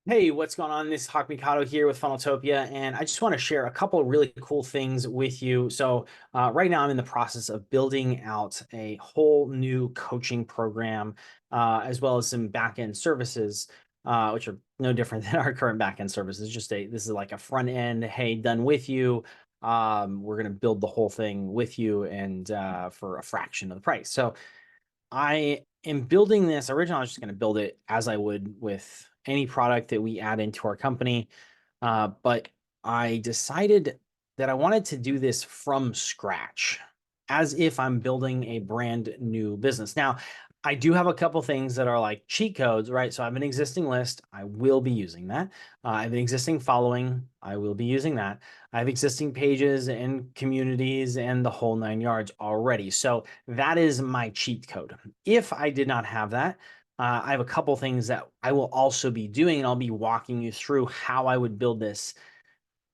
Hey, what's going on? This is Hawk Mikado here with Funneltopia, and I just want to share a couple of really cool things with you. Right now I'm in the process of building out a whole new coaching program, as well as some back-end services, which are no different than our current back-end services. This is like a front end, hey, done with you. We're going to build the whole thing with you and for a fraction of the price. So I am building this. Originally, I was just going to build it as I would with any product that we add into our company. But I decided that I wanted to do this from scratch, as if I'm building a brand new business. Now, I do have a couple things that are like cheat codes, right? So I have an existing list. I will be using that. I have an existing following. I will be using that. I have existing pages and communities and the whole nine yards already. So that is my cheat code. If I did not have that, I have a couple things that I will also be doing, and I'll be walking you through how I would build this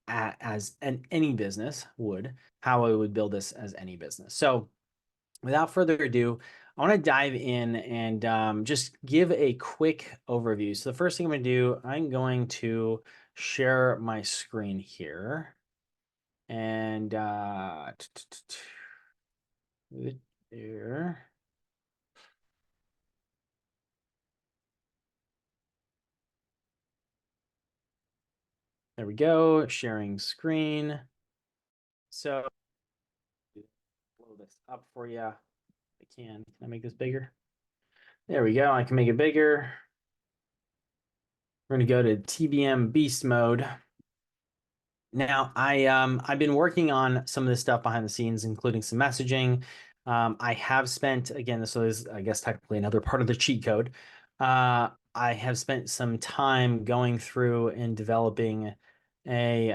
any business would, how I would build this as any business. So without further ado, I want to dive in and just give a quick overview. So the first thing I'm going to do, I'm going to share my screen here. And there. There we go, sharing screen. So blow this up for you. I can. Can I make this bigger? There we go. I can make it bigger. We're gonna go to TBM beast mode. Now, I've been working on some of this stuff behind the scenes, including some messaging. I have spent, again, this is, I guess, technically another part of the cheat code. I have spent some time going through and developing a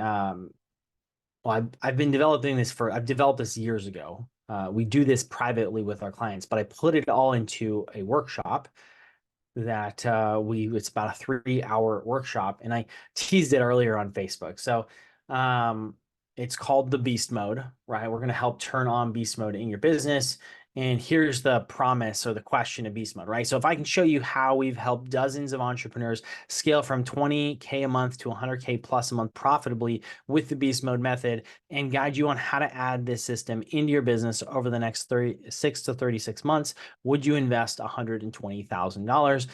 well, I've been developing this I've developed this years ago. We do this privately with our clients, but I put it all into a workshop that it's about a 3-hour workshop, and I teased it earlier on Facebook. So it's called the beast mode, right? We're going to help turn on beast mode in your business. And here's the promise or the question of beast mode, right? So if I can show you how we've helped dozens of entrepreneurs scale from 20K a month to 100K plus a month profitably with the beast mode method, and guide you on how to add this system into your business over the next 36 to 36 months, would you invest $120,000?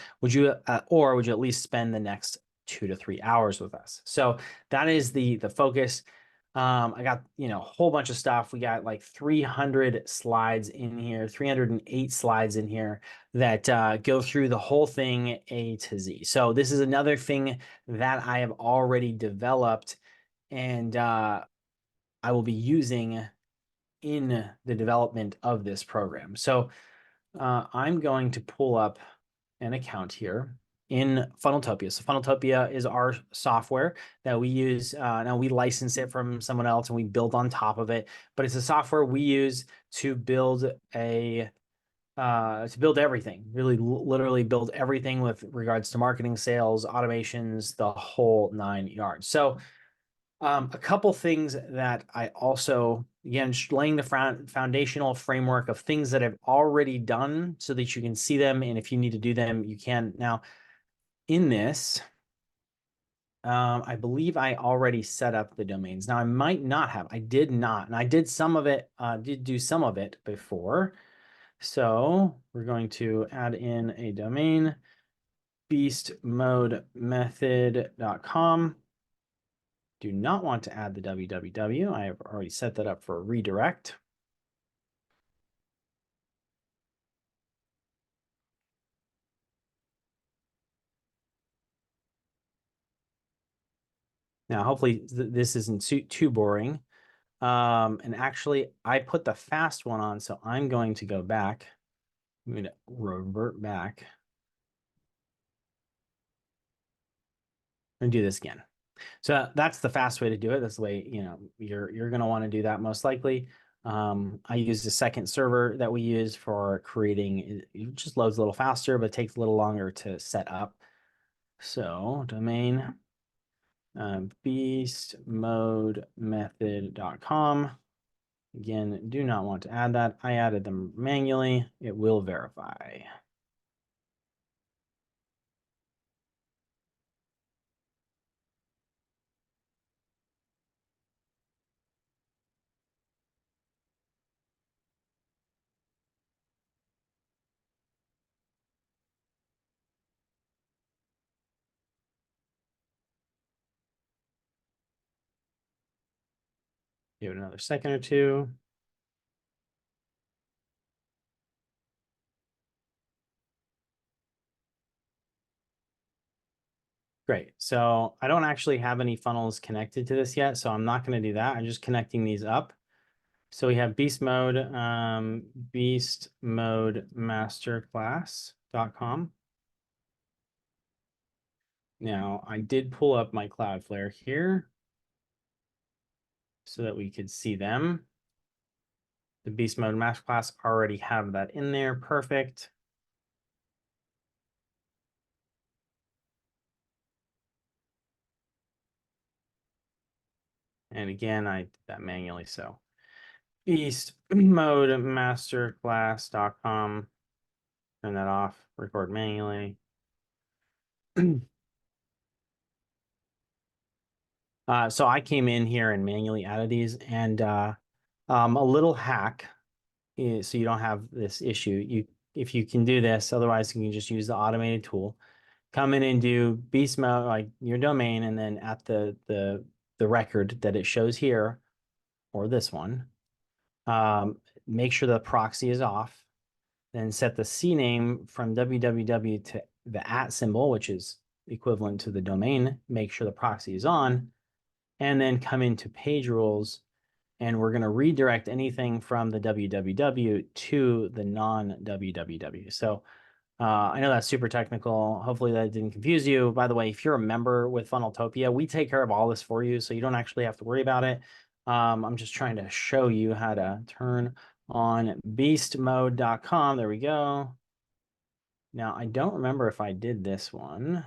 Or would you at least spend the next 2 to 3 hours with us? So that is the focus. I got, a whole bunch of stuff. We got like 300 slides in here, 308 slides in here that go through the whole thing A to Z. So this is another thing that I have already developed, and I will be using in the development of this program. So I'm going to pull up an account here in Funneltopia. So Funneltopia is our software that we use. Now we license it from someone else and we build on top of it, but it's a software we use to build everything, really literally build everything with regards to marketing, sales, automations, the whole nine yards. So a couple things that I also, again, just laying the foundational framework of things that I've already done so that you can see them. And if you need to do them, you can. Now, in this, I believe I already set up the domains. Now, I might not have. I did not. And I did some of it, did do some of it before. So we're going to add in a domain, beastmodemethod.com. Do not want to add the www. I have already set that up for a redirect. Now, hopefully this isn't too boring. And actually, I put the fast one on, so I'm going to go back. I'm going to revert back and do this again. So that's the fast way to do it. That's the way, you're going to want to do that most likely. I use the second server that we use for creating. It just loads a little faster, but takes a little longer to set up. So domain beastmodemethod.com. Again, do not want to add that. I added them manually. It will verify. Give it another second or two. Great. So I don't actually have any funnels connected to this yet, so I'm not going to do that. I'm just connecting these up. So we have beast mode masterclass.com. Now I did pull up my Cloudflare here so that we could see them. The beast mode masterclass already have that in there. Perfect. And again, I did that manually. So beast mode masterclass.com. Turn that off, record manually. So I came in here and manually added these, and a little hack is, so you don't have this issue. If you can do this, otherwise you can just use the automated tool. Come in and do beast mode, like your domain, and then at the record that it shows here, or this one, make sure the proxy is off. Then set the CNAME from www to the @ symbol, which is equivalent to the domain. Make sure the proxy is on, and then come into page rules, and we're going to redirect anything from the www to the non-www. So I know that's super technical. Hopefully that didn't confuse you. By the way, if you're a member with Funneltopia, we take care of all this for you, so you don't actually have to worry about it. I'm just trying to show you how to turn on beastmode.com. There we go. Now, I don't remember if I did this one.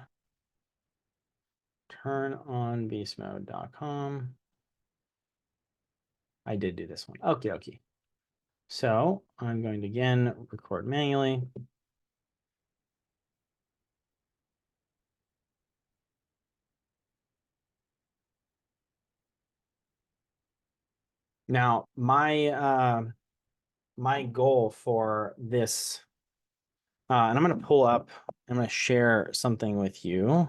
Turn on beastmode.com. I did do this one. Okay, okay. So I'm going to again record manually. Now, my goal for this, and I'm going to pull up, I'm going to share something with you. I'm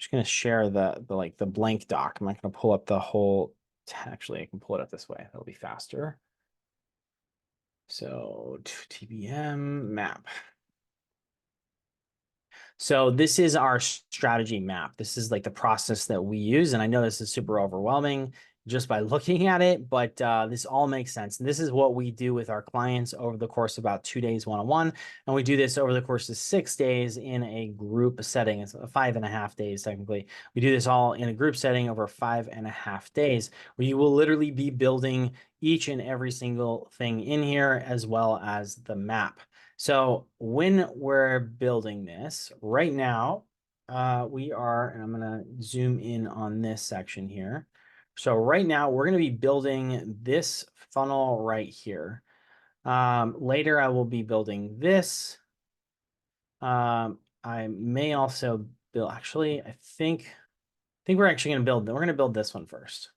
just going to share the like the blank doc. I'm not going to pull up the whole, actually I can pull it up this way. That'll be faster. So TBM map. So this is our strategy map. This is like the process that we use. And I know this is super overwhelming just by looking at it, but this all makes sense. And this is what we do with our clients over the course of about 2 days one-on-one. And we do this over the course of 6 days in a group setting. It's 5.5 days, technically. We do this all in a group setting over 5.5 days, where you will literally be building each and every single thing in here, as well as the map. So when we're building this right now, we are, and I'm going to zoom in on this section here. So right now we're going to be building this funnel right here. Later I will be building this. I may also build, actually, I think we're actually going to build, we're going to build this one first.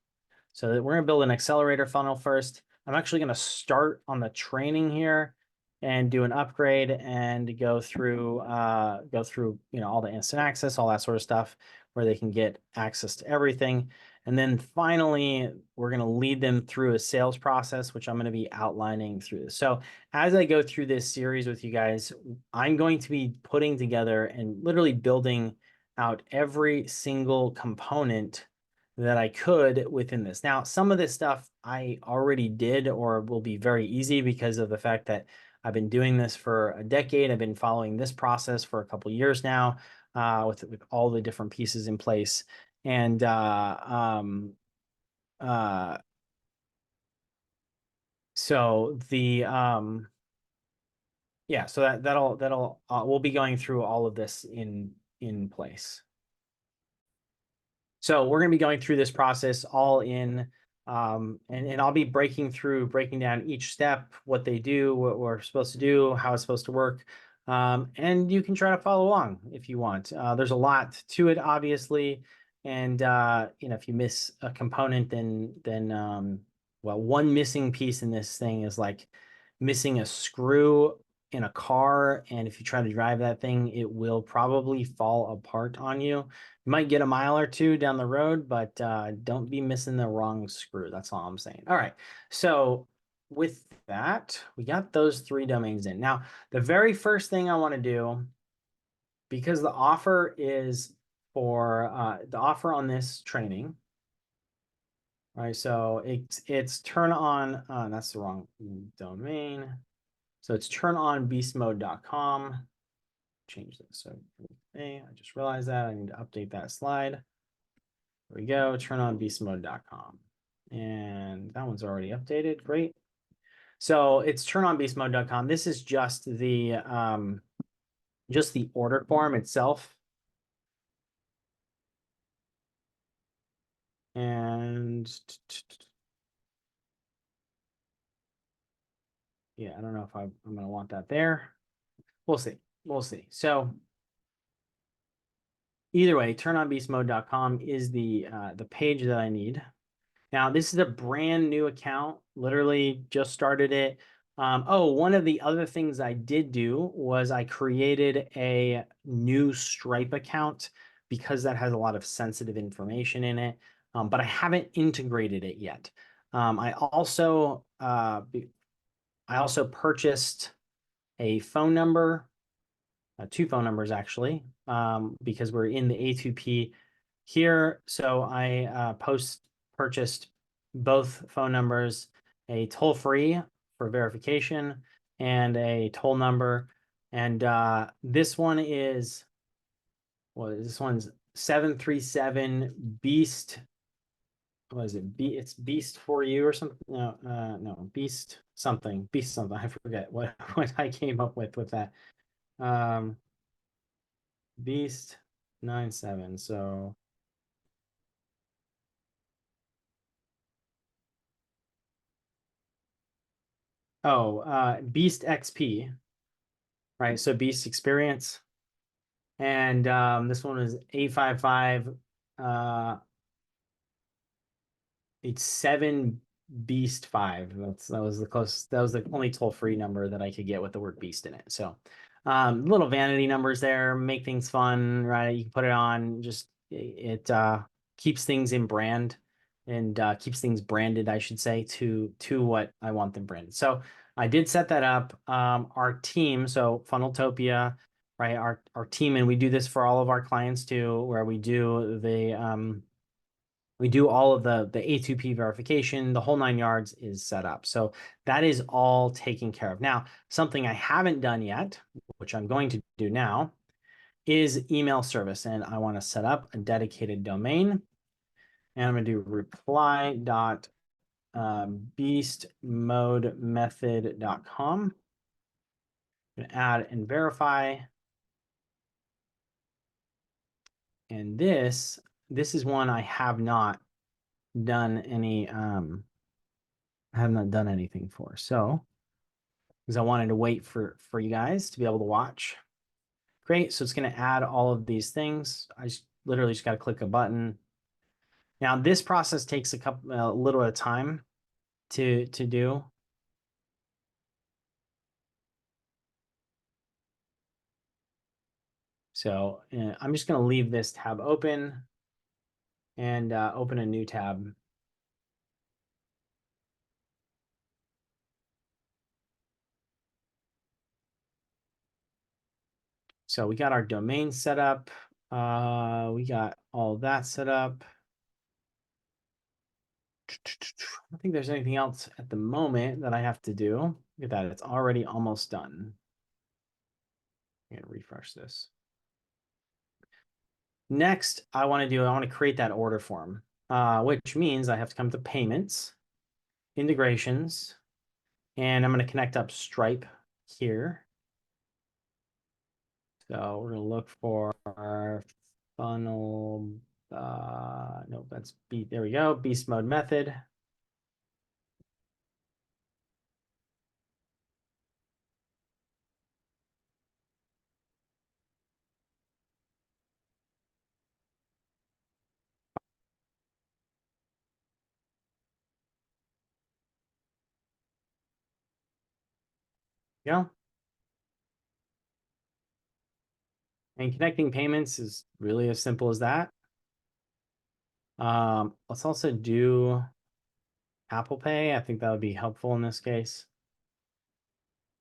So we're going to build an accelerator funnel first. I'm actually going to start on the training here and do an upgrade and go through all the instant access, all that sort of stuff, where they can get access to everything. And then finally, we're going to lead them through a sales process, which I'm going to be outlining through this. So as I go through this series with you guys, I'm going to be putting together and literally building out every single component that I could within this. Now, some of this stuff I already did or will be very easy because of the fact that I've been doing this for a decade. I've been following this process for a couple of years now, with all the different pieces in place. And so the yeah, so that'll we'll be going through all of this in place. So we're going to be going through this process all in, and I'll be breaking down each step, what they do, what we're supposed to do, how it's supposed to work. And you can try to follow along if you want. There's a lot to it, obviously. And, if you miss a component, then well, one missing piece in this thing is like missing a screw in a car, and if you try to drive that thing, it will probably fall apart on you. You might get a mile or two down the road, but don't be missing the wrong screw. That's all I'm saying. All right. So with that, we got those 3 domains in. Now, the very first thing I want to do, because the offer is for the offer on this training, right? So it's turn on, that's the wrong domain. So it's turnonbeastmode.com. Change this. So hey, I just realized that I need to update that slide. There we go, turnonbeastmode.com. And that one's already updated. Great. So it's turnonbeastmode.com. This is just the order form itself. And yeah, I don't know if I'm going to want that there. We'll see. We'll see. So either way, turnonbeastmode.com is the page that I need. Now, this is a brand new account, literally just started it. Oh, one of the other things I did do was I created a new Stripe account because that has a lot of sensitive information in it, but I haven't integrated it yet. I also purchased a phone number, 2 phone numbers actually, because we're in the A2P here. So I purchased both phone numbers, a toll-free for verification and a toll number. And this one is, well, this one's 737 Beast. What is it? It's Beast for you or something? No, no, Beast something. Beast something. I forget what what I came up with that. Um, Beast 97. So Beast XP, right? So Beast Experience. And this one is 855 uh it's 7 Beast 5. That was the close, that was the only toll-free number that I could get with the word beast in it. So little vanity numbers there, make things fun, right? You can put it on, just it keeps things in brand and keeps things branded, I should say, to what I want them branded. So I did set that up. Our team, so Funneltopia, right? Our team, and we do this for all of our clients too, where we do all of the A2P verification, the whole 9 yards is set up. So that is all taken care of. Now, something I haven't done yet, which I'm going to do now, is email service. And I want to set up a dedicated domain. And I'm going to do reply.beastmodemethod.com. Add and verify. And this is one I have not done any I have not done anything for. So because I wanted to wait for you guys to be able to watch. Great. So it's going to add all of these things. I literally just got to click a button. Now this process takes a little bit of time to do. So I'm just going to leave this tab open and open a new tab. So we got our domain set up. We got all that set up. I don't think there's anything else at the moment that I have to do. Look at that. It's already almost done. I'm going to refresh this. Next, I want to create that order form, which means I have to come to payments, integrations, and I'm going to connect up Stripe here. So we're going to look for our funnel. No, that's there we go. Beast mode method. Yeah. And connecting payments is really as simple as that. Let's also do Apple Pay. I think that would be helpful in this case.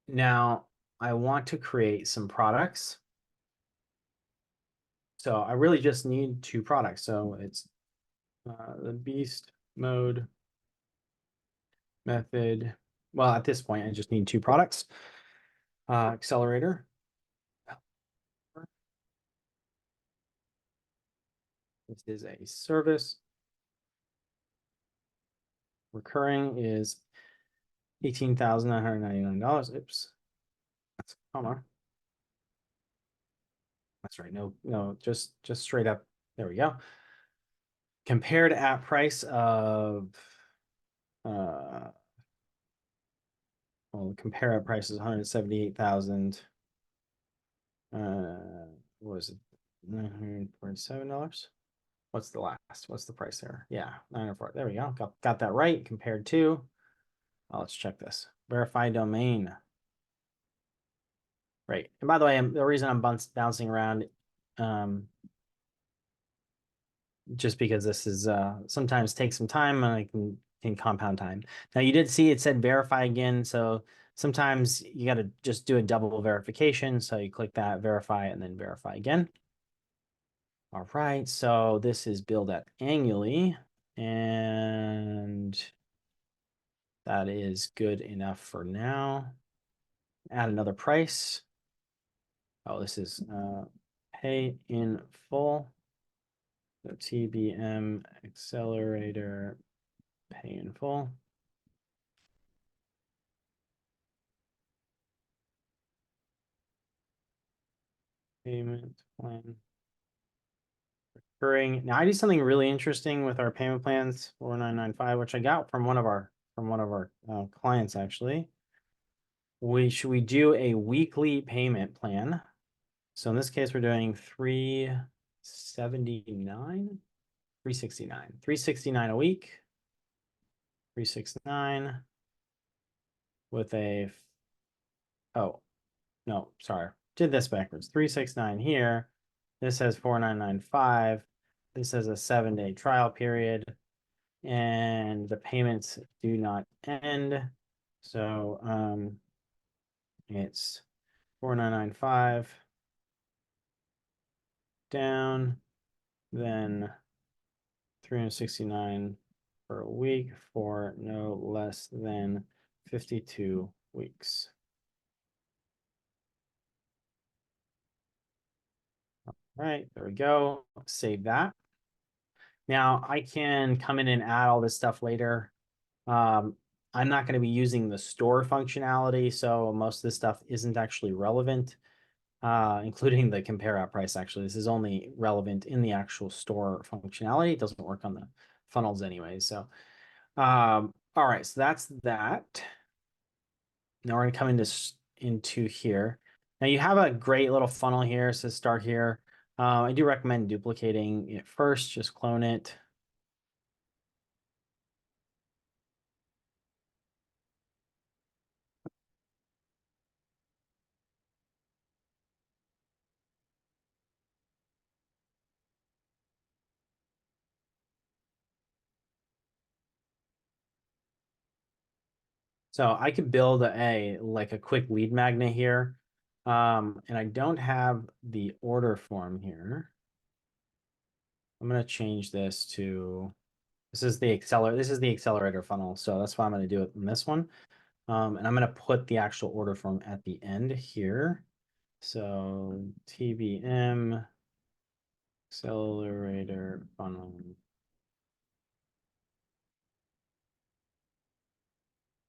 Now, I want to create some products. So I really just need two products. So it's the beast mode method. Well, at this point, I just need two products. Accelerator. This is a service. Recurring is $18,999. Oops. That's a comma. That's right. No, just straight up. There we go. Compared at price of well, compare at price is 178,000. What was it? $947. What's the last? What's the price there? Yeah, 904. There we go. Got that right. Compared to. Let's check this. Verify domain. Right. And by the way, the reason I'm bouncing around, just because this is sometimes takes some time and I can compound time. Now you did see it said verify again, so sometimes you got to just do a double verification. So you click that, verify, and then verify again. All right, so this is billed at annually, and that is good enough for now. Add another price. Oh, this is pay in full. So TBM accelerator pay in full. Payment plan. Recurring. Now I do something really interesting with our payment plans 4995, which I got from one of our clients actually. We do a weekly payment plan. So in this case, we're doing 369, 369 a week, 369 with a, oh, no, sorry, did this backwards. 369 here. This says 4995. This has a 7-day trial period, and the payments do not end. So it's 4995 down, then 369 per week for no less than 52 weeks. All right, there we go. Save that. Now I can come in and add all this stuff later. I'm not going to be using the store functionality, so most of this stuff isn't actually relevant, including the compare at price. Actually, this is only relevant in the actual store functionality. It doesn't work on the funnels anyway. So, all right, so that's that. Now we're going to come into here. Now you have a great little funnel here. So start here. I do recommend duplicating it first. Just clone it. So I could build like a quick lead magnet here. And I don't have the order form here. I'm going to change this to, this is the accelerator funnel. So that's why I'm going to do it in this one. And I'm going to put the actual order form at the end here. So TBM accelerator funnel.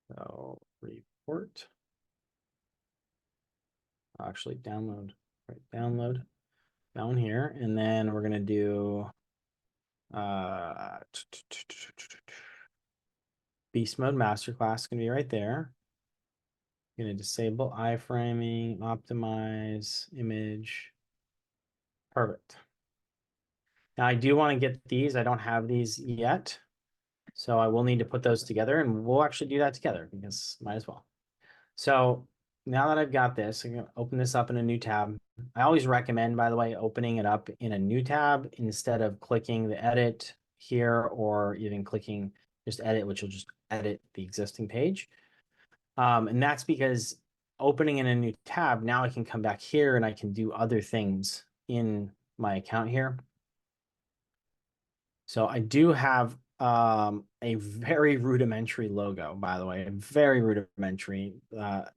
So report. Actually download, right? Download down here. And then we're going to do beast mode masterclass going to be right there. Going to disable iframing, optimize image. Perfect. Now I do want to get these. I don't have these yet. So I will need to put those together, and we'll actually do that together because might as well. So now that I've got this, I'm gonna open this up in a new tab. I always recommend, by the way, opening it up in a new tab instead of clicking the edit here or even clicking just edit, which will just edit the existing page. And that's because opening in a new tab, now I can come back here and I can do other things in my account here. So I do have a very rudimentary logo, by the way, very rudimentary.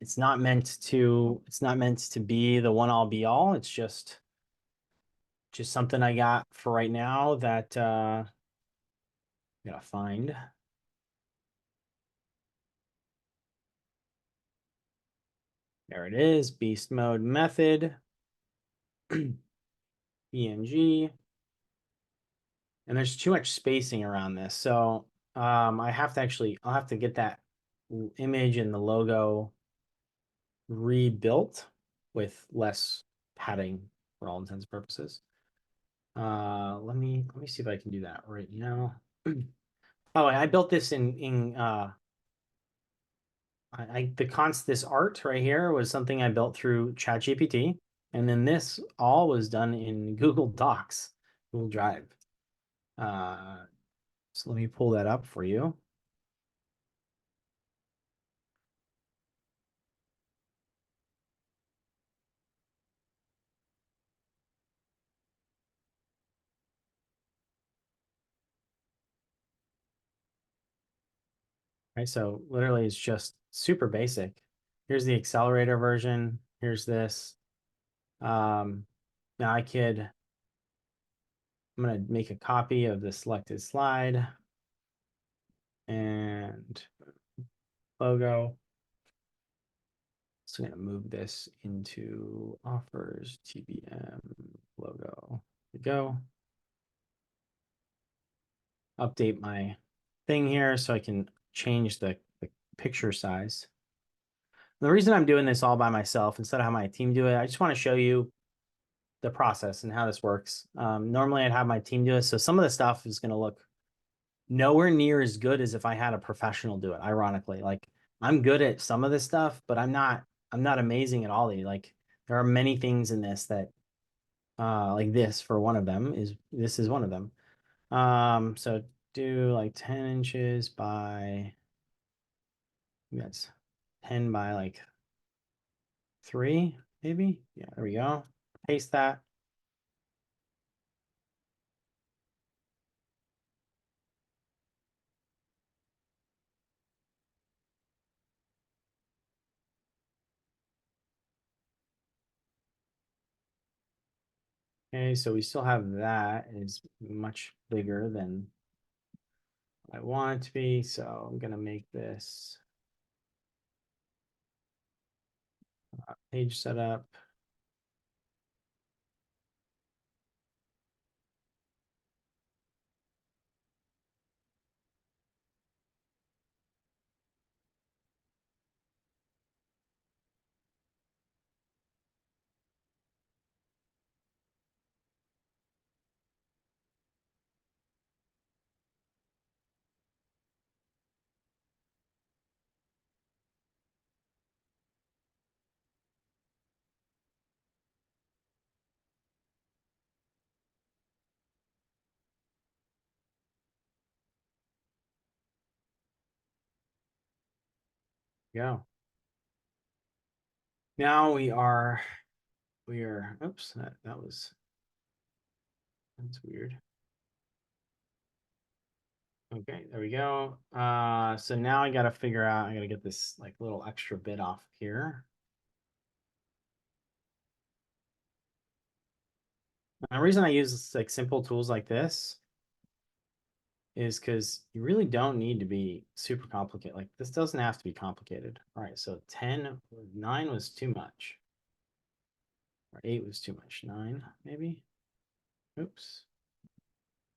It's not meant to be the one all be all. It's just something I got for right now that I gotta find. There it is, beast mode method, PNG. And there's too much spacing around this. So I'll have to get that image and the logo rebuilt with less padding for all intents and purposes. Let me see if I can do that right now. Oh, I built this in this art right here was something I built through ChatGPT, and then this all was done in Google Docs, Google Drive. So let me pull that up for you. Right, so literally it's just super basic. Here's the accelerator version. Here's this. Um, now I'm gonna make a copy of the selected slide and logo. So I'm gonna move this into offers, TBM, logo. There we go. Update my thing here so I can change the picture size. The reason I'm doing this all by myself instead of having my team do it, I just want to show you the process and how this works. Normally I'd have my team do it. So some of the stuff is going to look nowhere near as good as if I had a professional do it. Ironically, like I'm good at some of this stuff, but I'm not amazing at all. Like there are many things in this that, like this for one of them this is one of them. So do like 10 inches by, that's 10 by like 3, maybe. Yeah, there we go. Paste that. Okay, so we still have that. It's much bigger than I want it to be. So I'm gonna make this page setup. Go. Now we are, oops, that's weird. Okay, there we go. So now I gotta figure out, I gotta get this like little extra bit off here. And the reason I use like simple tools like this is because you really don't need to be super complicated. Like this doesn't have to be complicated. All right, so 9 was too much. Or 8 was too much. 9, maybe? Oops.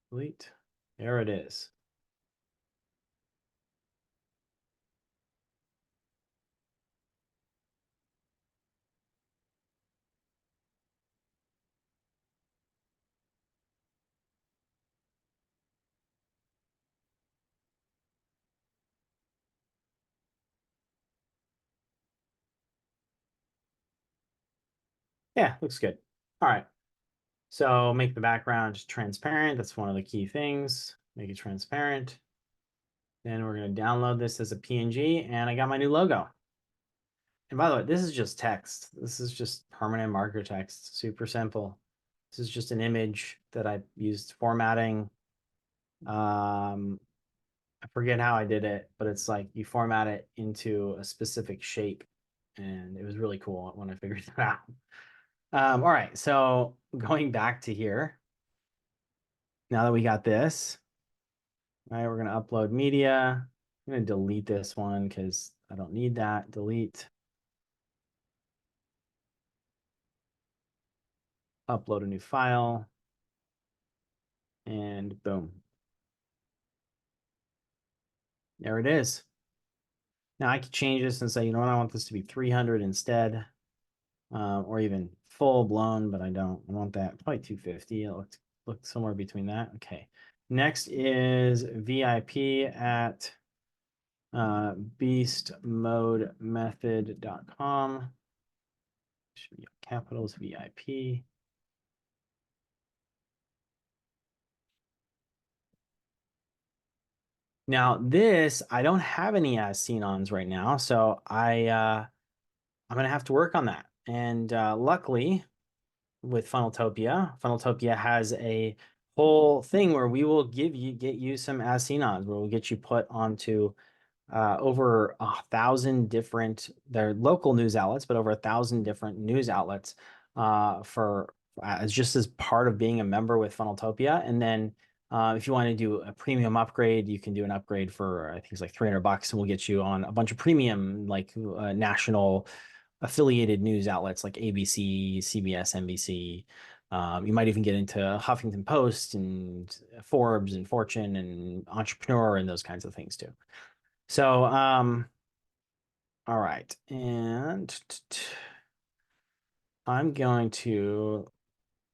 Delete. There it is. Yeah, looks good. All right. So make the background transparent. That's one of the key things. Make it transparent. Then we're going to download this as a PNG, and I got my new logo. And by the way, this is just text. This is just permanent marker text. Super simple. This is just an image that I used formatting. I forget how I did it, but it's like you format it into a specific shape. And it was really cool when I figured it out. All right, so going back to here, now that we got this, all right, we're gonna upload media. I'm gonna delete this one because I don't need that. Delete, upload a new file, and boom. There it is. Now I could change this and say, you know what, I want this to be 300 instead, or even full blown, but I don't. I want that probably 250. It look somewhere between that. Okay. Next is VIP at beastmodemethod.com. Should be capitals VIP. Now this, I don't have any as seen ons right now, so I'm gonna have to work on that. And luckily, with Funneltopia has a whole thing where we will get you some as seen ons, where we'll get you put onto over 1,000 different, they're local news outlets, but over 1,000 different news outlets for as just as part of being a member with Funneltopia. And then if you want to do a premium upgrade, you can do an upgrade for I think it's like $300, and we'll get you on a bunch of premium like national affiliated news outlets like ABC, CBS, NBC. You might even get into Huffington Post and Forbes and Fortune and Entrepreneur and those kinds of things too. So, all right. And I'm going to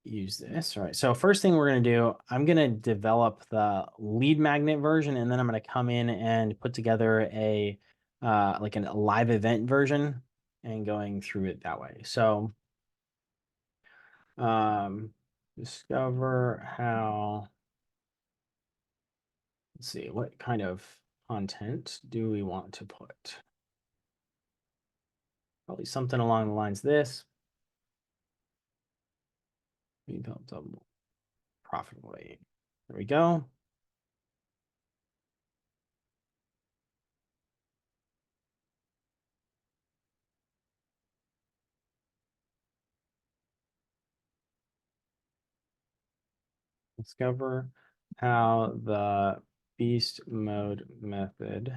use this. All right. So first thing we're going to do, I'm going to develop the lead magnet version, and then I'm going to come in and put together a like a live event version and going through it that way. So, discover how, let's see, what kind of content do we want to put? Probably something along the lines of this. We built double profitably. There we go. Discover how the beast mode method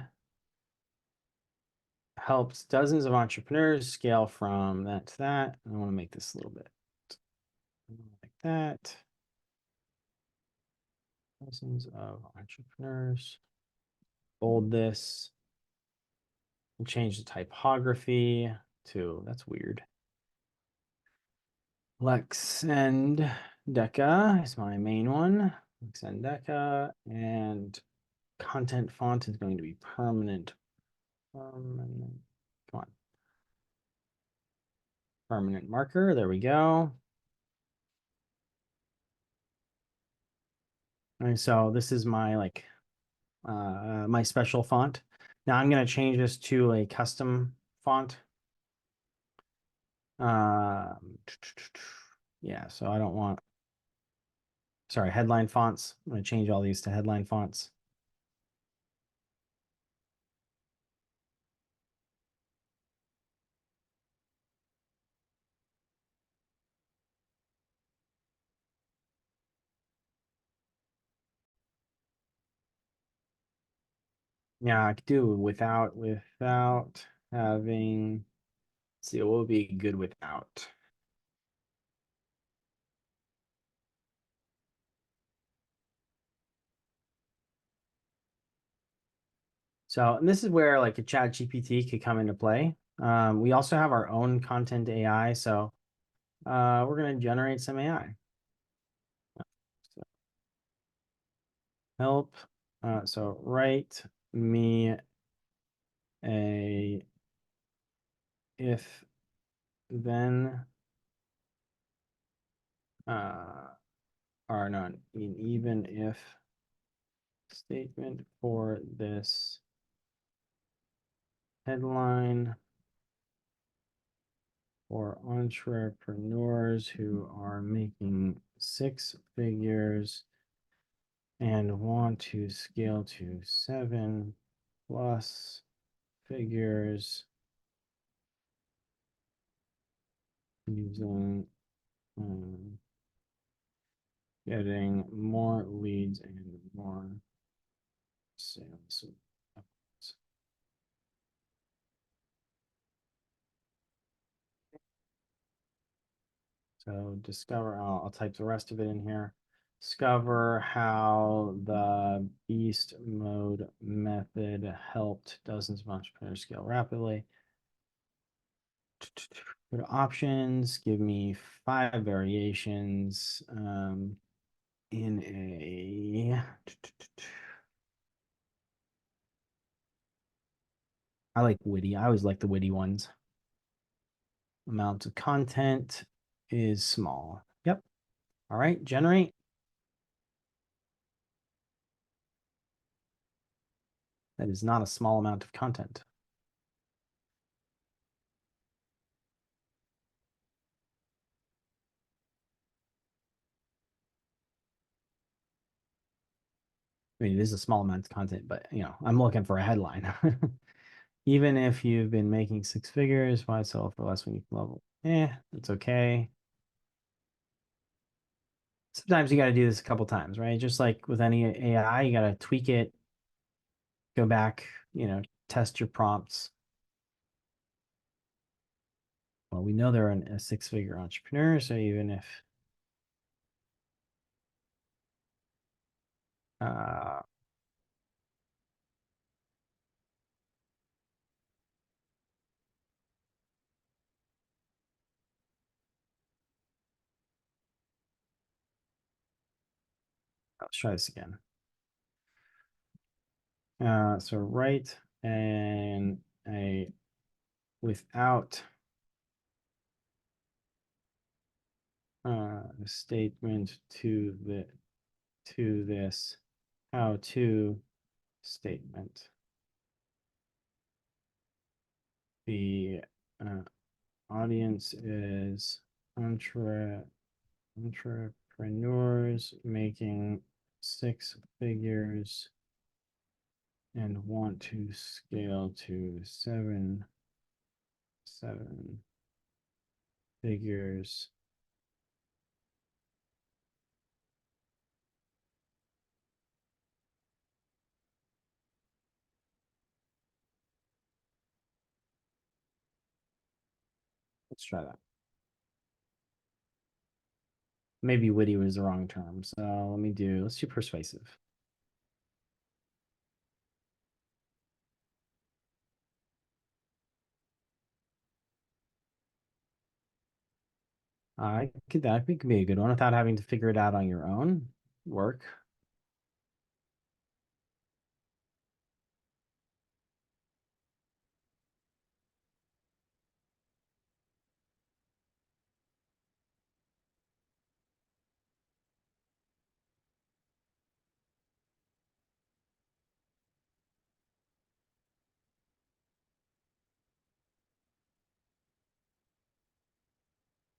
helps dozens of entrepreneurs scale from that to that. I want to make this a little bit like that. Dozens of entrepreneurs. Bold this. And change the typography to, that's weird. Lex and Deca is my main one. Lex and Deca, and content font is going to be permanent. Come on. Permanent marker. There we go. And so this is my like my special font. Now I'm going to change this to a custom font. Yeah, so I don't want, sorry, headline fonts. I'm going to change all these to headline fonts. Yeah, I could do without having, let's see, what would be good without? So, and this is where like a chat GPT could come into play. We also have our own content AI. So we're going to generate some AI. So help. So write me a if then or no, even if statement for this headline for entrepreneurs who are making six figures and want to scale to seven plus figures using getting more leads and more sales. So discover, I'll type the rest of it in here. Discover how the beast mode method helped dozens of entrepreneurs scale rapidly. Go to options, give me 5 variations in a. I like witty. I always like the witty ones. Amount of content is small. Yep. All right, generate. That is not a small amount of content. I mean, it is a small amount of content, but I'm looking for a headline. Even if you've been making six figures, why sell for less when you can level? It's okay. Sometimes you got to do this a couple times, right? Just like with any AI, you got to tweak it, go back, test your prompts. Well, we know they're a six-figure entrepreneur, so even if let's try this again. So write and a without statement to this how-to statement. The audience is entrepreneurs making six figures and want to scale to seven figures. Let's try that. Maybe witty was the wrong term. So let's do persuasive. That could be a good one without having to figure it out on your own. Work.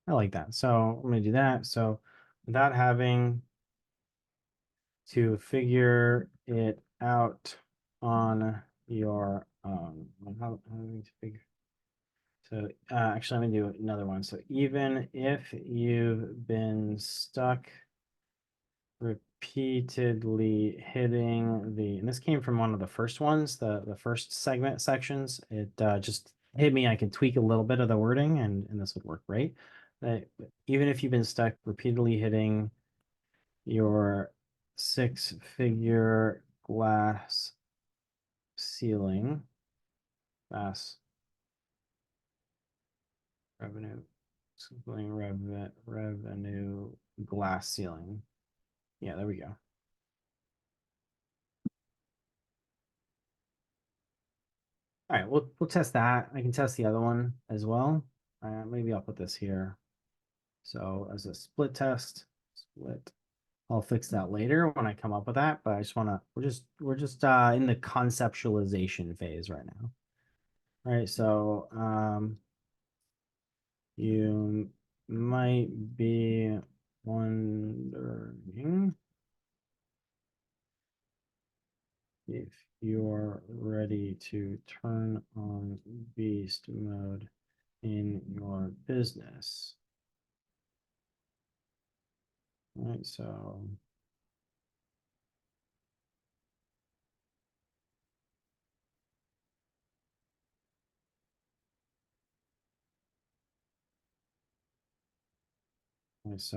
I like that. So I'm gonna do that. So without having to figure it out on your own. How do we figure? So actually, I'm gonna do another one. So even if you've been stuck repeatedly hitting and this came from one of the first ones, the first sections. It just hit me. I can tweak a little bit of the wording, and this would work great. Even if you've been stuck repeatedly hitting your six-figure glass ceiling, glass revenue, revenue glass ceiling. Yeah, there we go. All right, we'll test that. I can test the other one as well. Maybe I'll put this here. So as a split test, split. I'll fix that later when I come up with that, but I just want to, we're just in the conceptualization phase right now. All right, so you might be wondering if you're ready to turn on beast mode in your business. All right, so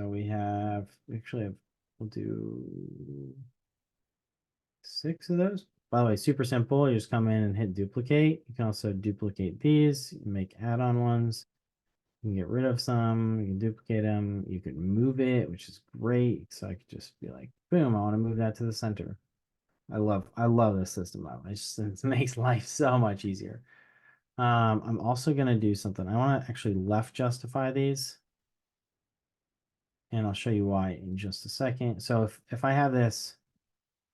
we have actually have, we'll do 6 of those. By the way, super simple. You just come in and hit duplicate. You can also duplicate these, make add-on ones. You can get rid of some, you can duplicate them, you can move it, which is great. So I could just be like, boom, I want to move that to the center. I love this system though. It makes life so much easier. I'm also gonna do something. I want to actually left justify these, and I'll show you why in just a second. So if I have this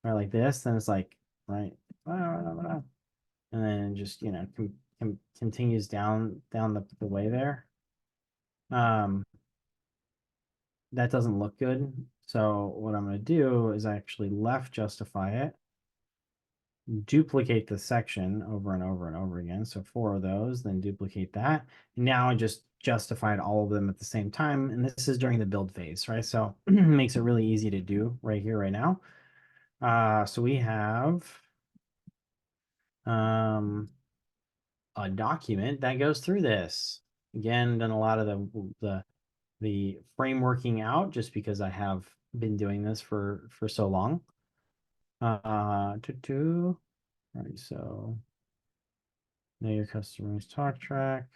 right like this, then it's like right, and then just continues down the way there. Um, that doesn't look good. So what I'm going to do is actually left justify it, duplicate the section over and over and over again. So 4 of those, then duplicate that. Now I just justified all of them at the same time. And this is during the build phase, right? So it makes it really easy to do right here, right now. So we have a document that goes through this. Again, done a lot of the frameworking out just because I have been doing this for so long. All right, so know your customers talk track,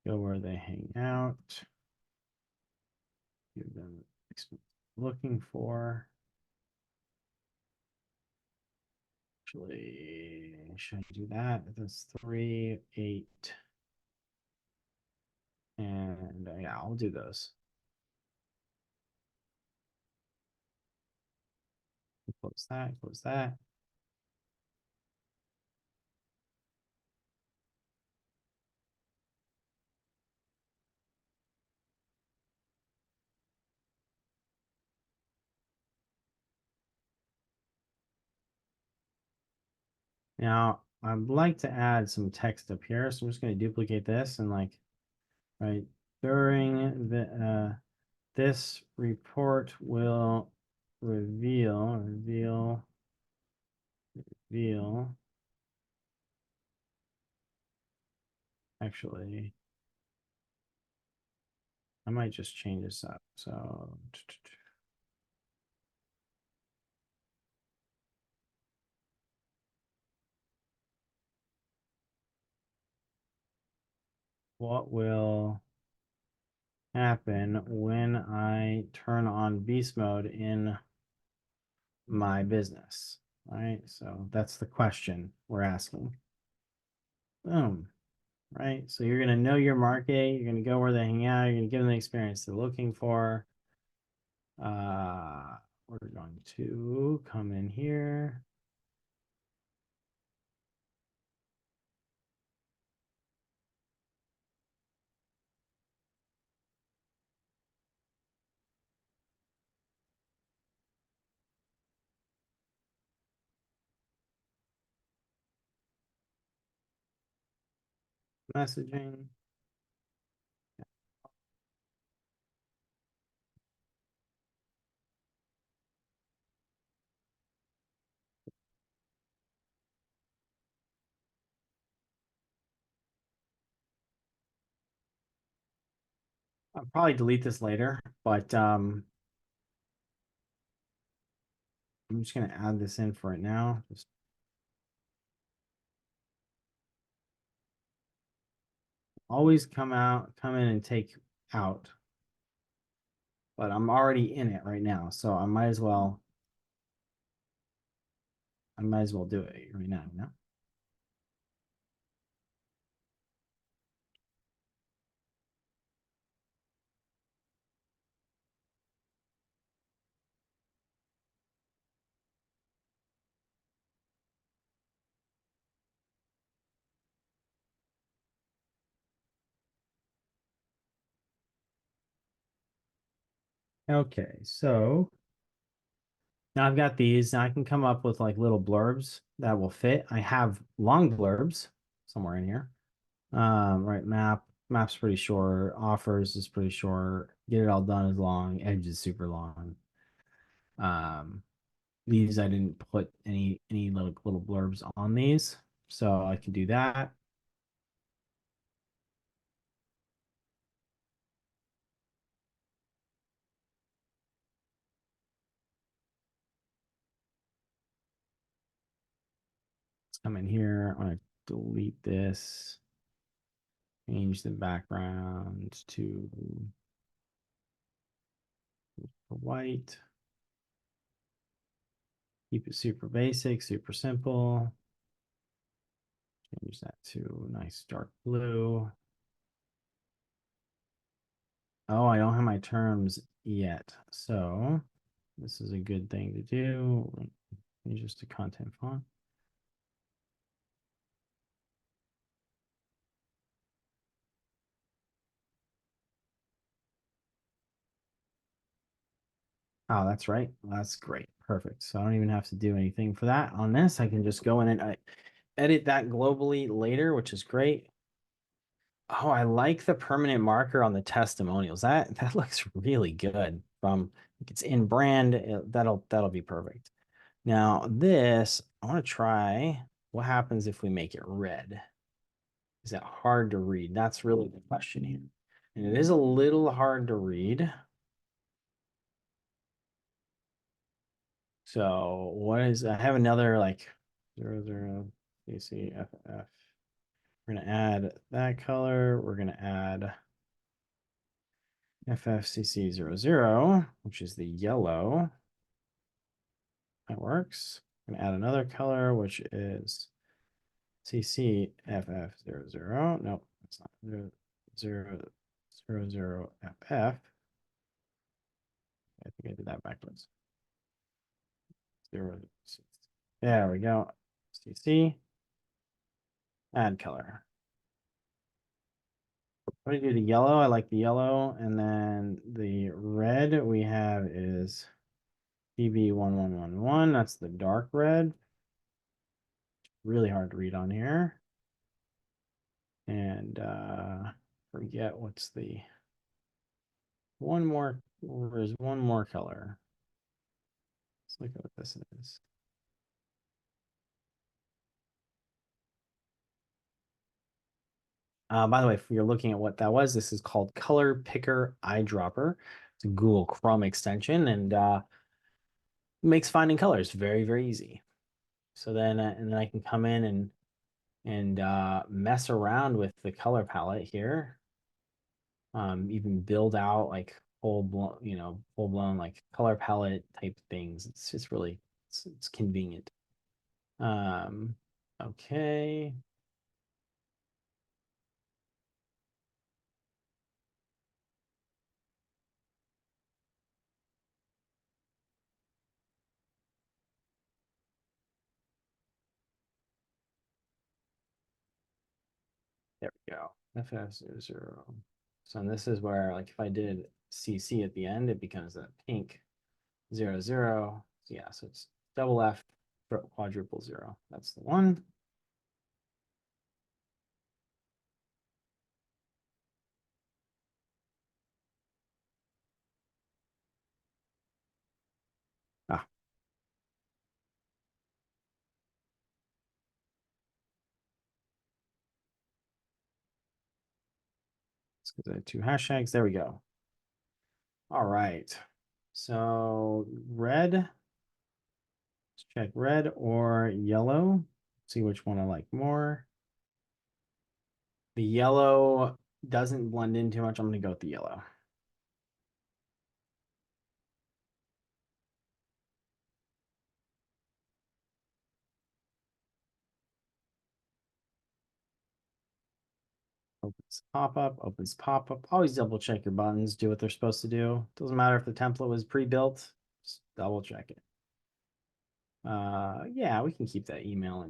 go where they hang out, give them looking for. Actually, should I do that? That's 3, 8, and yeah, I'll do those. Close that, close that. Now, I'd like to add some text up here, so I'm just going to duplicate this and like, right, during the this report will reveal actually, I might just change this up. So what will happen when I turn on beast mode in my business? All right, so that's the question we're asking. Boom. Right, so you're going to know your market, you're going to go where they hang out, you're going to give them the experience they're looking for. We're going to come in here. Messaging. I'll probably delete this later, but I'm just gonna add this in for it now. Just always come in and take out. But I'm already in it right now, so I might as well do it right now, you know? Okay, so now I've got these. Now I can come up with like little blurbs that will fit. I have long blurbs somewhere in here. Right, map's pretty short. Offers is pretty short. Get it all done is long. Edge is super long. Um, these I didn't put any little blurbs on these, so I can do that. Let's come in here. I'm gonna delete this. Change the background to white. Keep it super basic, super simple. Change that to nice dark blue. Oh, I don't have my terms yet. So this is a good thing to do. Change this to content font. Oh, that's right. That's great. Perfect. So I don't even have to do anything for that on this. I can just go in and edit that globally later, which is great. Oh, I like the permanent marker on the testimonials. That looks really good. From it's in brand, that'll be perfect. Now this, I want to try what happens if we make it red. Is that hard to read? That's really the question here. And it is a little hard to read. So what is, I have another like 00 CCFF. We're gonna add that color. We're gonna add FFCC00, which is the yellow. That works. I'm gonna add another color, which is CCFF00. Nope, that's not 0000FF. I think I did that backwards. Zero. There we go. CC. Add color. What do you do? The yellow? I like the yellow. And then the red we have is BB1111. That's the dark red. Really hard to read on here. And forget what's the one more. There's one more color. Let's look at what this is. By the way, if you're looking at what that was, this is called Color Picker Eyedropper. It's a Google Chrome extension and makes finding colors very, very easy. So then, and then I can come in and mess around with the color palette here. Even build out like full blown, full blown like color palette type things. It's just really, it's convenient. Um, okay. There we go. FS00. So this is where, like, if I did CC at the end, it becomes that pink 00. So yeah, so it's double F quadruple zero. That's the one. Ah, it's because I had two hashtags. There we go. All right. So red, let's check red or yellow. See which one I like more. The yellow doesn't blend in too much. I'm going to go with the yellow. Opens pop-up, opens pop-up. Always double check your buttons, do what they're supposed to do. Doesn't matter if the template was pre-built, just double check it. Yeah, we can keep that email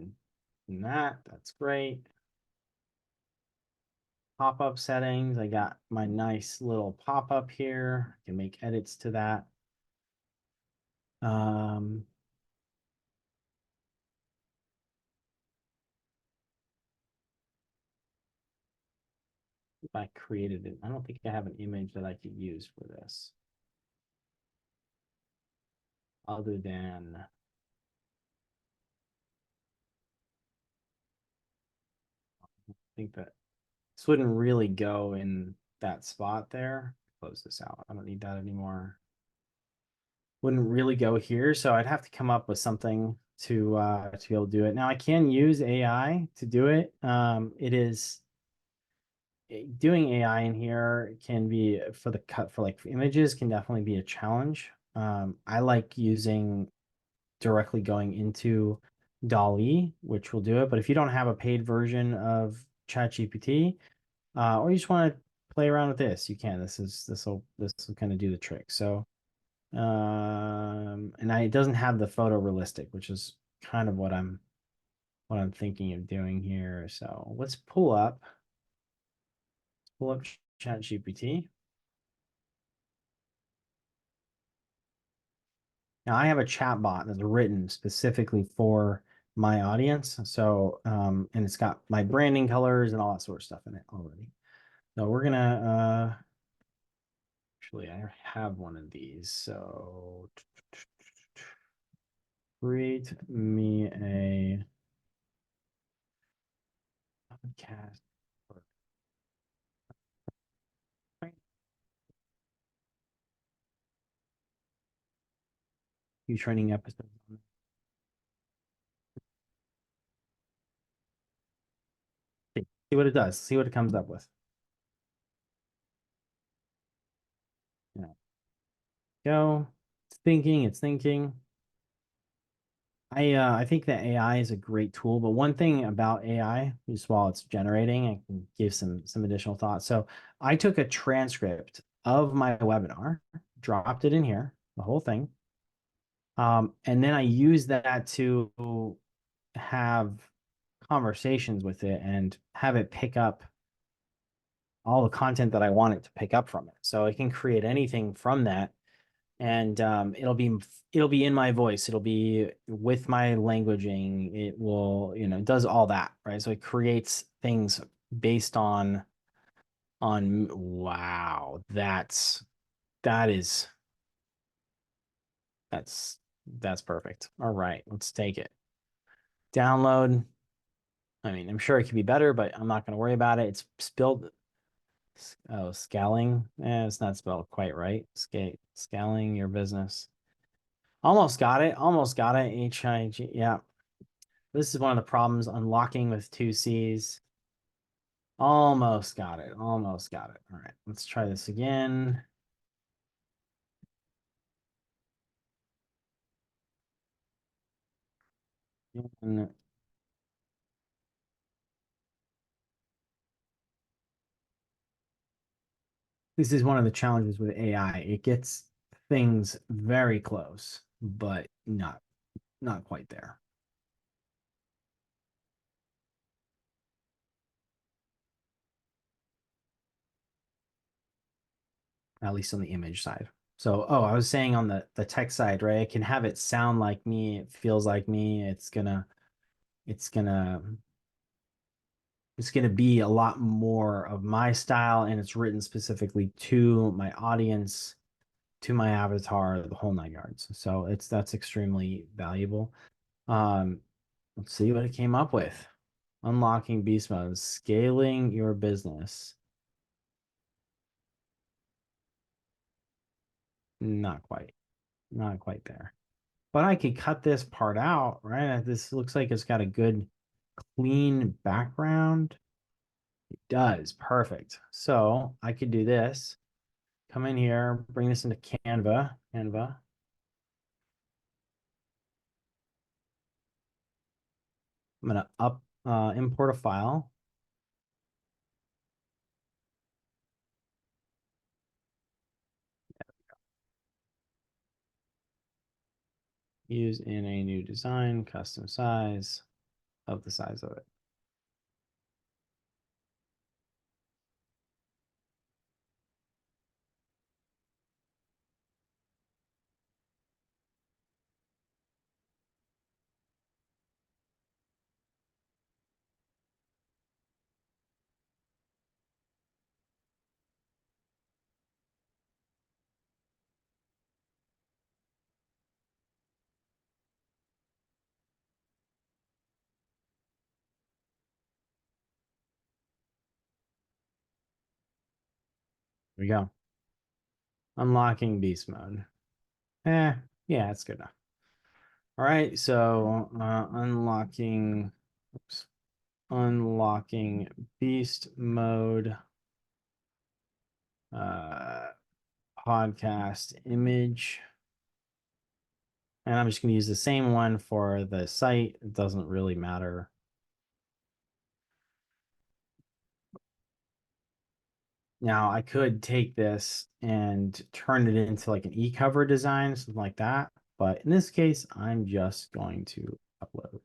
in that. That's great. pop-up settings. I got my nice little pop-up here. I can make edits to that. Um, if I created it, I don't think I have an image that I could use for this other than I think that this wouldn't really go in that spot there. Close this out. I don't need that anymore. Wouldn't really go here, so I'd have to come up with something to be able to do it. Now I can use AI to do it. It is doing AI in here can be for the cut for like images can definitely be a challenge. I like using directly going into Dolly, which will do it. But if you don't have a paid version of ChatGPT, or you just want to play around with this, you can. This will kind of do the trick. So, it doesn't have the photo realistic, which is kind of what I'm thinking of doing here. So let's pull up ChatGPT. Now I have a chat bot that's written specifically for my audience. So, and it's got my branding colors and all that sort of stuff in it already. So we're gonna actually I have one of these. So create me a podcast. Few training episodes. See what it does. See what it comes up with. Yeah. Go. It's thinking. It's thinking. I think that AI is a great tool, but one thing about AI, just while it's generating, I can give some additional thoughts. So I took a transcript of my webinar, dropped it in here, the whole thing, and then I used that to have conversations with it and have it pick up all the content that I want it to pick up from it. So it can create anything from that, and it'll be in my voice, it'll be with my languaging, it will, it does all that, right? So it creates things based on wow, that is that's that's perfect. All right, let's take it. Download. I mean, I'm sure it could be better, but I'm not going to worry about it. It's spelled scaling. It's not spelled quite right. Scaling your business. Almost got it. Almost got it. HIG. Yeah. This is one of the problems unlocking with two C's. Almost got it. Almost got it. All right. Let's try this again. And this is one of the challenges with AI. It gets things very close, but not quite there. At least on the image side. So, I was saying on the text side, right? I can have it sound like me, it feels like me. It's gonna it's gonna be a lot more of my style, and it's written specifically to my audience, to my avatar, the whole nine yards. So that's extremely valuable. Um, let's see what it came up with. Unlocking beast mode, scaling your business. Not quite, not quite there. But I could cut this part out, right? This looks like it's got a good clean background. It does. Perfect. So I could do this. Come in here, bring this into Canva. I'm gonna import a file. Use in a new design, custom size of the size of it. we go. Unlocking beast mode. Eh, yeah, it's good enough. All right, so oops, unlocking beast mode, uh, podcast image. And I'm just going to use the same one for the site. It doesn't really matter. Now I could take this and turn it into like an e-cover design, something like that. But in this case, I'm just going to upload.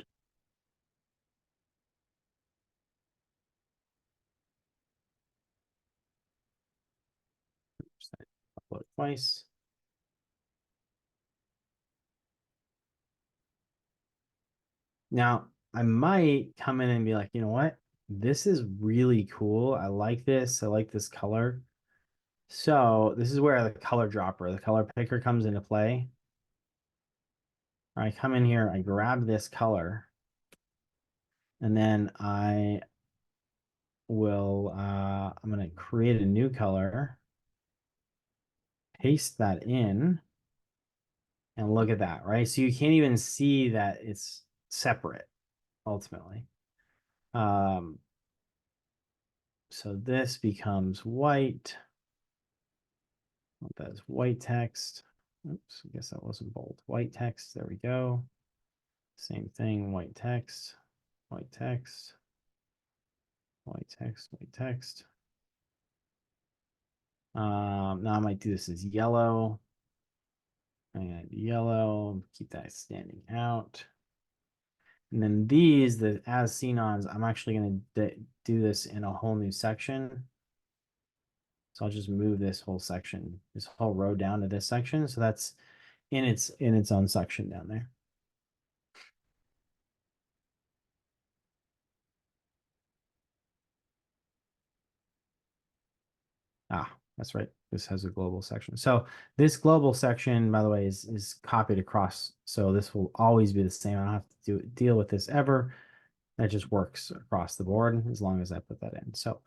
Upload twice. Now I might come in and be like, you know what? This is really cool. I like this. I like this color. So this is where the color dropper, the color picker comes into play. I come in here, I grab this color, and then I'm going to create a new color, paste that in, and look at that, right? So you can't even see that it's separate ultimately. Um, so this becomes white. That's white text. Oops, I guess that wasn't bold. White text, there we go. Same thing, white text, white text, white text, white text. Now I might do this as yellow. And yellow, keep that standing out. And then these, the as seen ons, I'm actually going to do this in a whole new section. So I'll just move this whole section, this whole row down to this section. So that's in its own section down there. Ah, that's right. This has a global section. So this global section, by the way, is copied across. So this will always be the same. I don't have to deal with this ever. That just works across the board as long as I put that in. So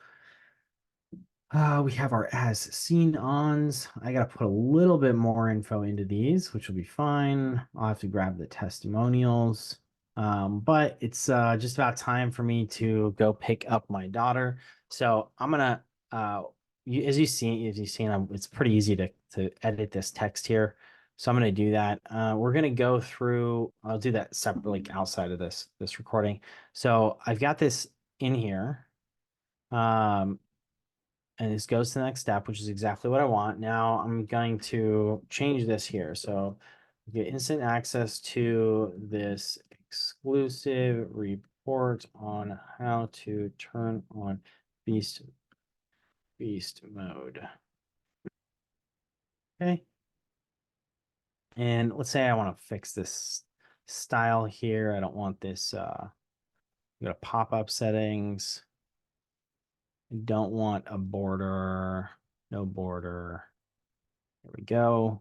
we have our as seen ons. I got to put a little bit more info into these, which will be fine. I'll have to grab the testimonials. But it's just about time for me to go pick up my daughter. So I'm gonna, as you've seen, it's pretty easy to edit this text here. So I'm gonna do that. We're gonna go through. I'll do that separately outside of this recording. So I've got this in here. Um, and this goes to the next step, which is exactly what I want. Now I'm going to change this here. So get instant access to this exclusive report on how to turn on beast mode. Okay. And let's say I want to fix this style here. I don't want this go to pop-up settings. I don't want a border, no border. There we go.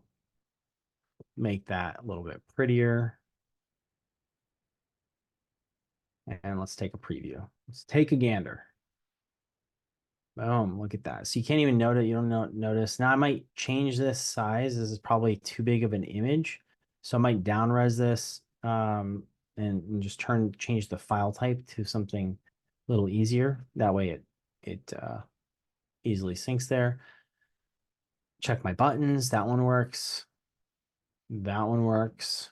Make that a little bit prettier. And let's take a preview. Let's take a gander. Boom, look at that. So you can't even notice, you don't notice. Now I might change this size. This is probably too big of an image. So I might down res this and just change the file type to something a little easier. That way it easily syncs there. Check my buttons. That one works. That one works.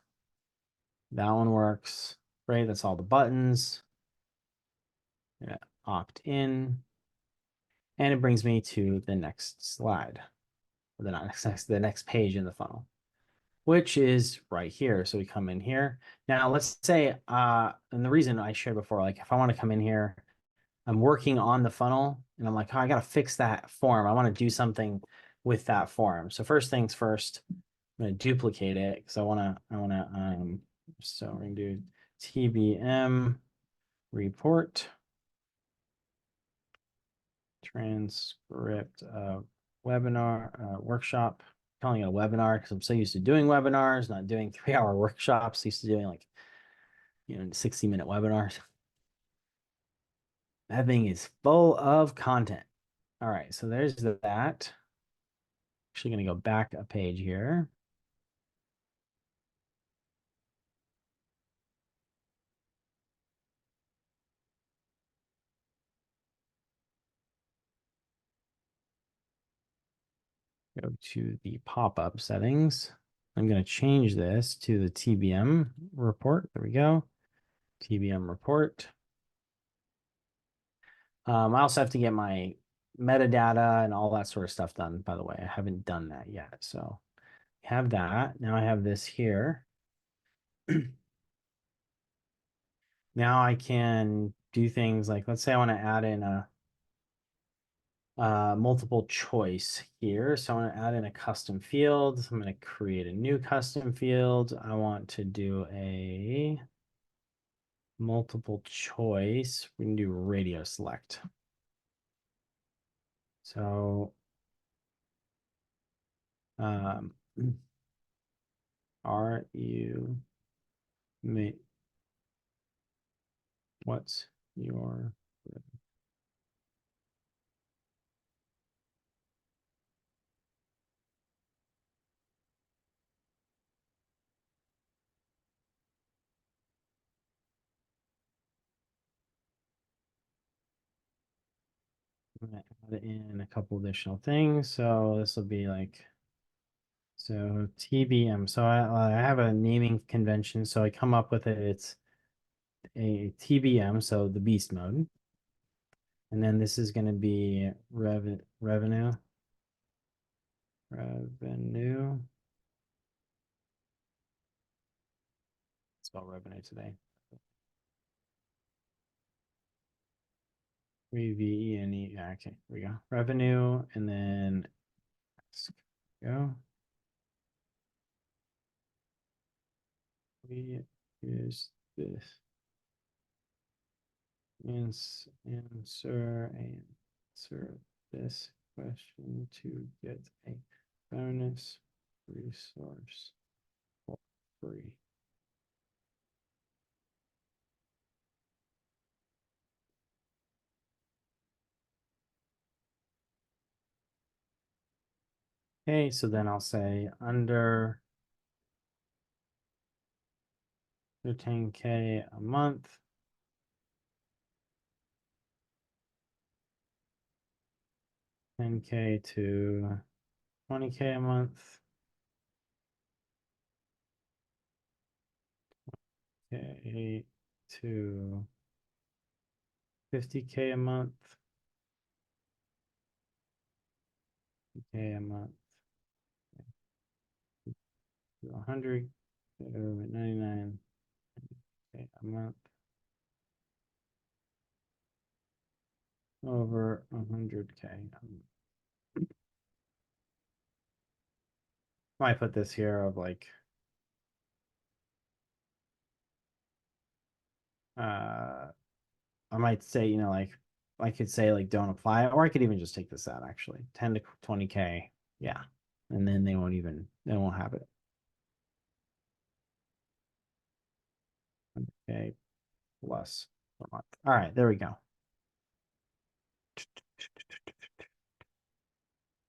That one works. Right, that's all the buttons. Yeah, opt in. And it brings me to the next slide, or the next page in the funnel, which is right here. So we come in here. Now let's say, and the reason I shared before, like if I want to come in here, I'm working on the funnel and I'm like, oh, I got to fix that form. I want to do something with that form. So first things first, I'm going to duplicate it because so we're going to do TBM report. Transcript webinar workshop. I'm calling it a webinar because I'm so used to doing webinars, not doing 3-hour workshops. Used to doing like 60-minute webinars. That thing is full of content. All right, so there's that. Actually going to go back a page here. Go to the pop-up settings. I'm going to change this to the TBM report. There we go. TBM report. I also have to get my metadata and all that sort of stuff done, by the way. I haven't done that yet. So I have that. Now I have this here. Now I can do things like, let's say I want to add in a multiple choice here. So I want to add in a custom field. I'm going to create a new custom field. I want to do a multiple choice. We can do radio select. So are you what's your I'm gonna add in a couple additional things. So this will be like, so TBM. So I have a naming convention. So I come up with it. It's a TBM. So the beast mode. And then this is going to be revenue. Spell revenue today. Revene. Yeah, okay, here we go. Revenue, and then let's go. We use this. Answer this question to get a bonus resource for free. Okay, so then I'll say under 10K a month. 10K to 20K a month. K to 50K a month. K a month. To 100, 99 K a month. Over 100K. I might put this here of like I might say, you know, like I could say like don't apply, or I could even just take this out actually. 10 to 20K. Yeah. And then they won't have it. Okay, plus per month. All right, there we go.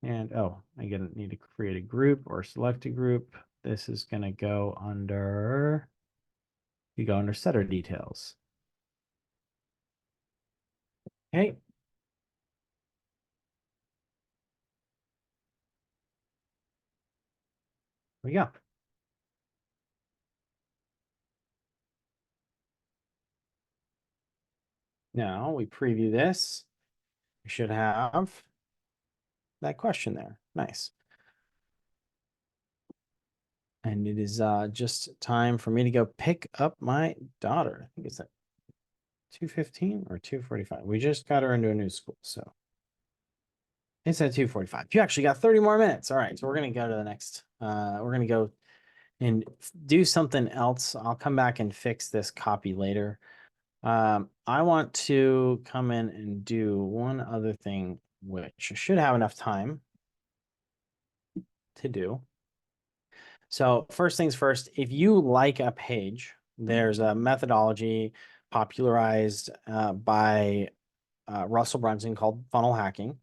And oh, I need to create a group or select a group. This is going to go under, you go under setter details. Okay. There we go. Now we preview this. We should have that question there. Nice. And it is just time for me to go pick up my daughter. I think it's at 2:15 or 2:45. We just got her into a new school, so it's at 2:45. You actually got 30 more minutes. All right, so we're gonna go to the next. We're gonna go and do something else. I'll come back and fix this copy later. I want to come in and do one other thing, which I should have enough time to do. So first things first, if you like a page, there's a methodology popularized by Russell Brunson called funnel hacking.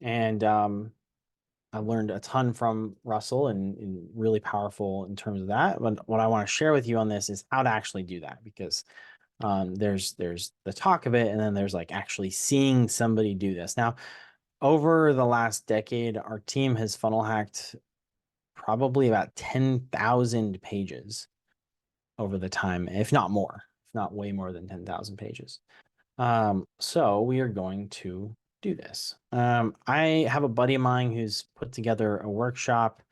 And I learned a ton from Russell and really powerful in terms of that. But what I want to share with you on this is how to actually do that because there's the talk of it, and then there's like actually seeing somebody do this. Now, over the last decade, our team has funnel hacked probably about 10,000 pages over the time, if not more, if not way more than 10,000 pages. So we are going to do this. I have a buddy of mine who's put together a workshop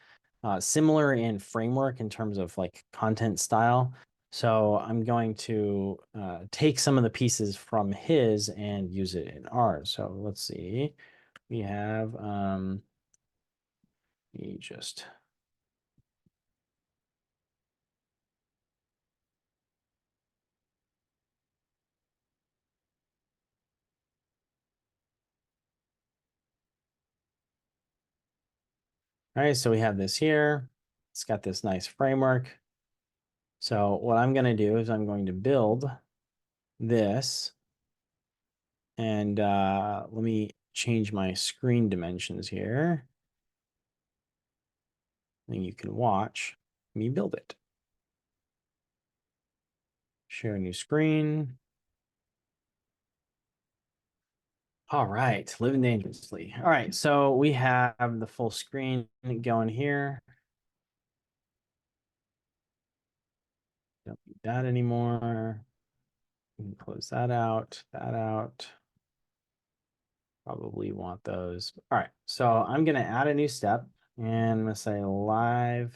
similar in framework in terms of like content style. So I'm going to take some of the pieces from his and use it in ours. So let's see. We have me just all right, so we have this here. It's got this nice framework. So what I'm going to do is I'm going to build this. And let me change my screen dimensions here. And you can watch me build it. Share a new screen. All right, living dangerously. All right, so we have the full screen going here. Don't need that anymore. We can close that out, that out. Probably want those. All right, so I'm going to add a new step and I'm going to say live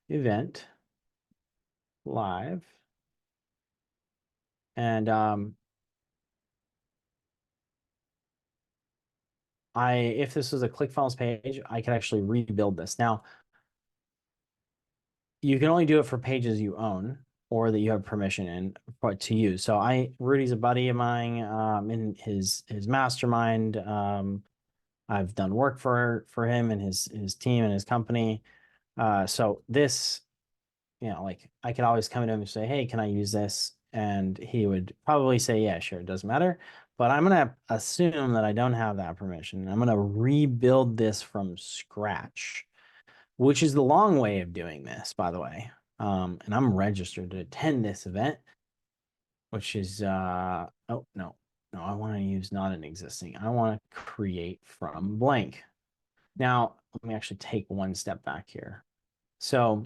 event, live. And if this was a ClickFunnels page, I could actually rebuild this. Now, you can only do it for pages you own or that you have permission in for to use. So Rudy's a buddy of mine, in his mastermind. I've done work for him and his team and his company. So this, like I could always come to him and say, hey, can I use this? And he would probably say, yeah, sure, it doesn't matter. But I'm going to assume that I don't have that permission. I'm going to rebuild this from scratch, which is the long way of doing this, by the way. And I'm registered to attend this event, which is, oh, no, I want to use not an existing. I want to create from blank. Now, let me actually take one step back here. So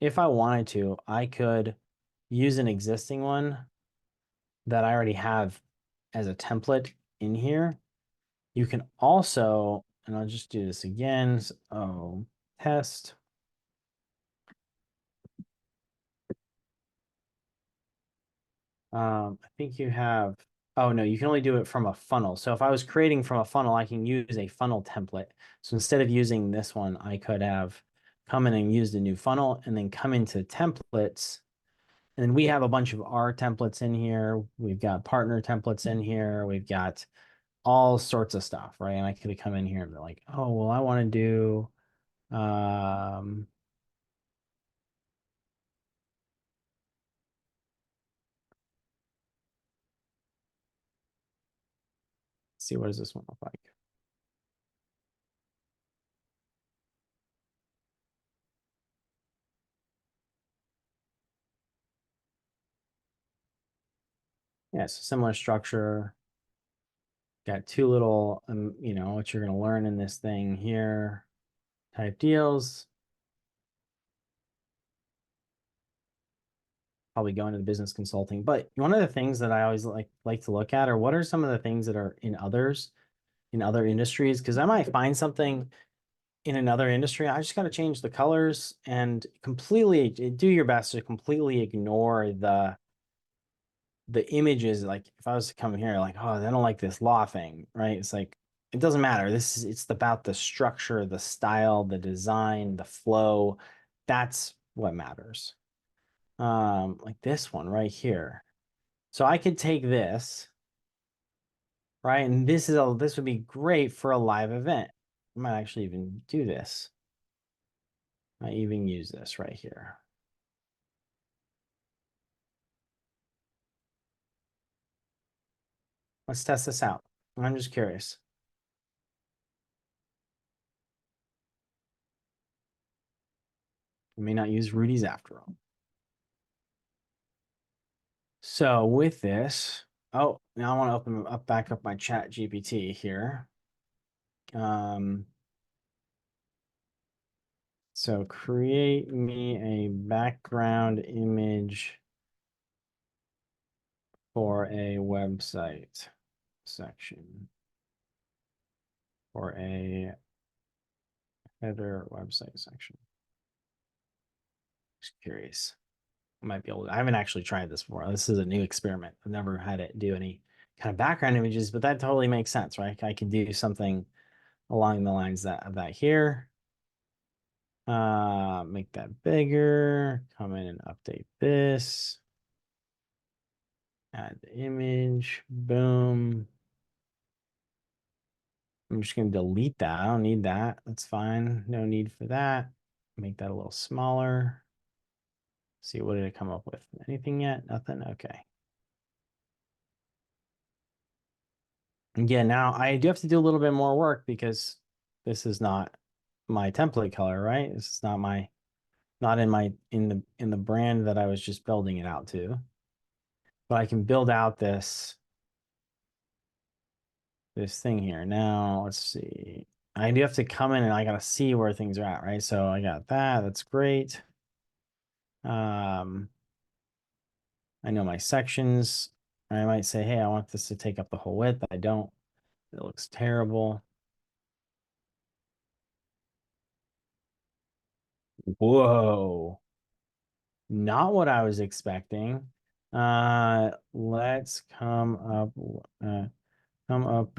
if I wanted to, I could use an existing one that I already have as a template in here. You can also, and I'll just do this again. So, test. I think you have, oh no, you can only do it from a funnel. So if I was creating from a funnel, I can use a funnel template. So instead of using this one, I could have come in and used a new funnel and then come into templates. And then we have a bunch of our templates in here. We've got partner templates in here. We've got all sorts of stuff, right? And I could have come in here and be like, oh, well, I want to do, let's see, what does this one look like? Yeah, so similar structure. Got two little, what you're going to learn in this thing here type deals. Probably go into the business consulting. But one of the things that I always like to look at are what are some of the things that are in other industries? Because I might find something in another industry. I just got to change the colors and completely do your best to completely ignore the images. Like if I was to come here, like, oh, I don't like this law thing, right? It's like it doesn't matter. It's about the structure, the style, the design, the flow. That's what matters. Like this one right here. So I could take this, right? And this would be great for a live event. I might actually even do this. I even use this right here. Let's test this out. I'm just curious. I may not use Rudy's after all. So with this, oh, now I want to open up back up my chat GPT here. Um, so create me a background image for a website section, for a header website section. Just curious. I might be able to, I haven't actually tried this before. This is a new experiment. I've never had it do any kind of background images, but that totally makes sense, right? I can do something along the lines of that here. Make that bigger, come in and update this. Add the image, boom. I'm just gonna delete that. I don't need that. That's fine. No need for that. Make that a little smaller. See, what did it come up with? Anything yet? Nothing? Okay. Again, now I do have to do a little bit more work because this is not my template color, right? This is not my, not in my, in the brand that I was just building it out to. But I can build out this thing here. Now, let's see. I do have to come in and I gotta see where things are at, right? So I got that. That's great. I know my sections. I might say, hey, I want this to take up the whole width. I don't. It looks terrible. Whoa. Not what I was expecting. Let's come up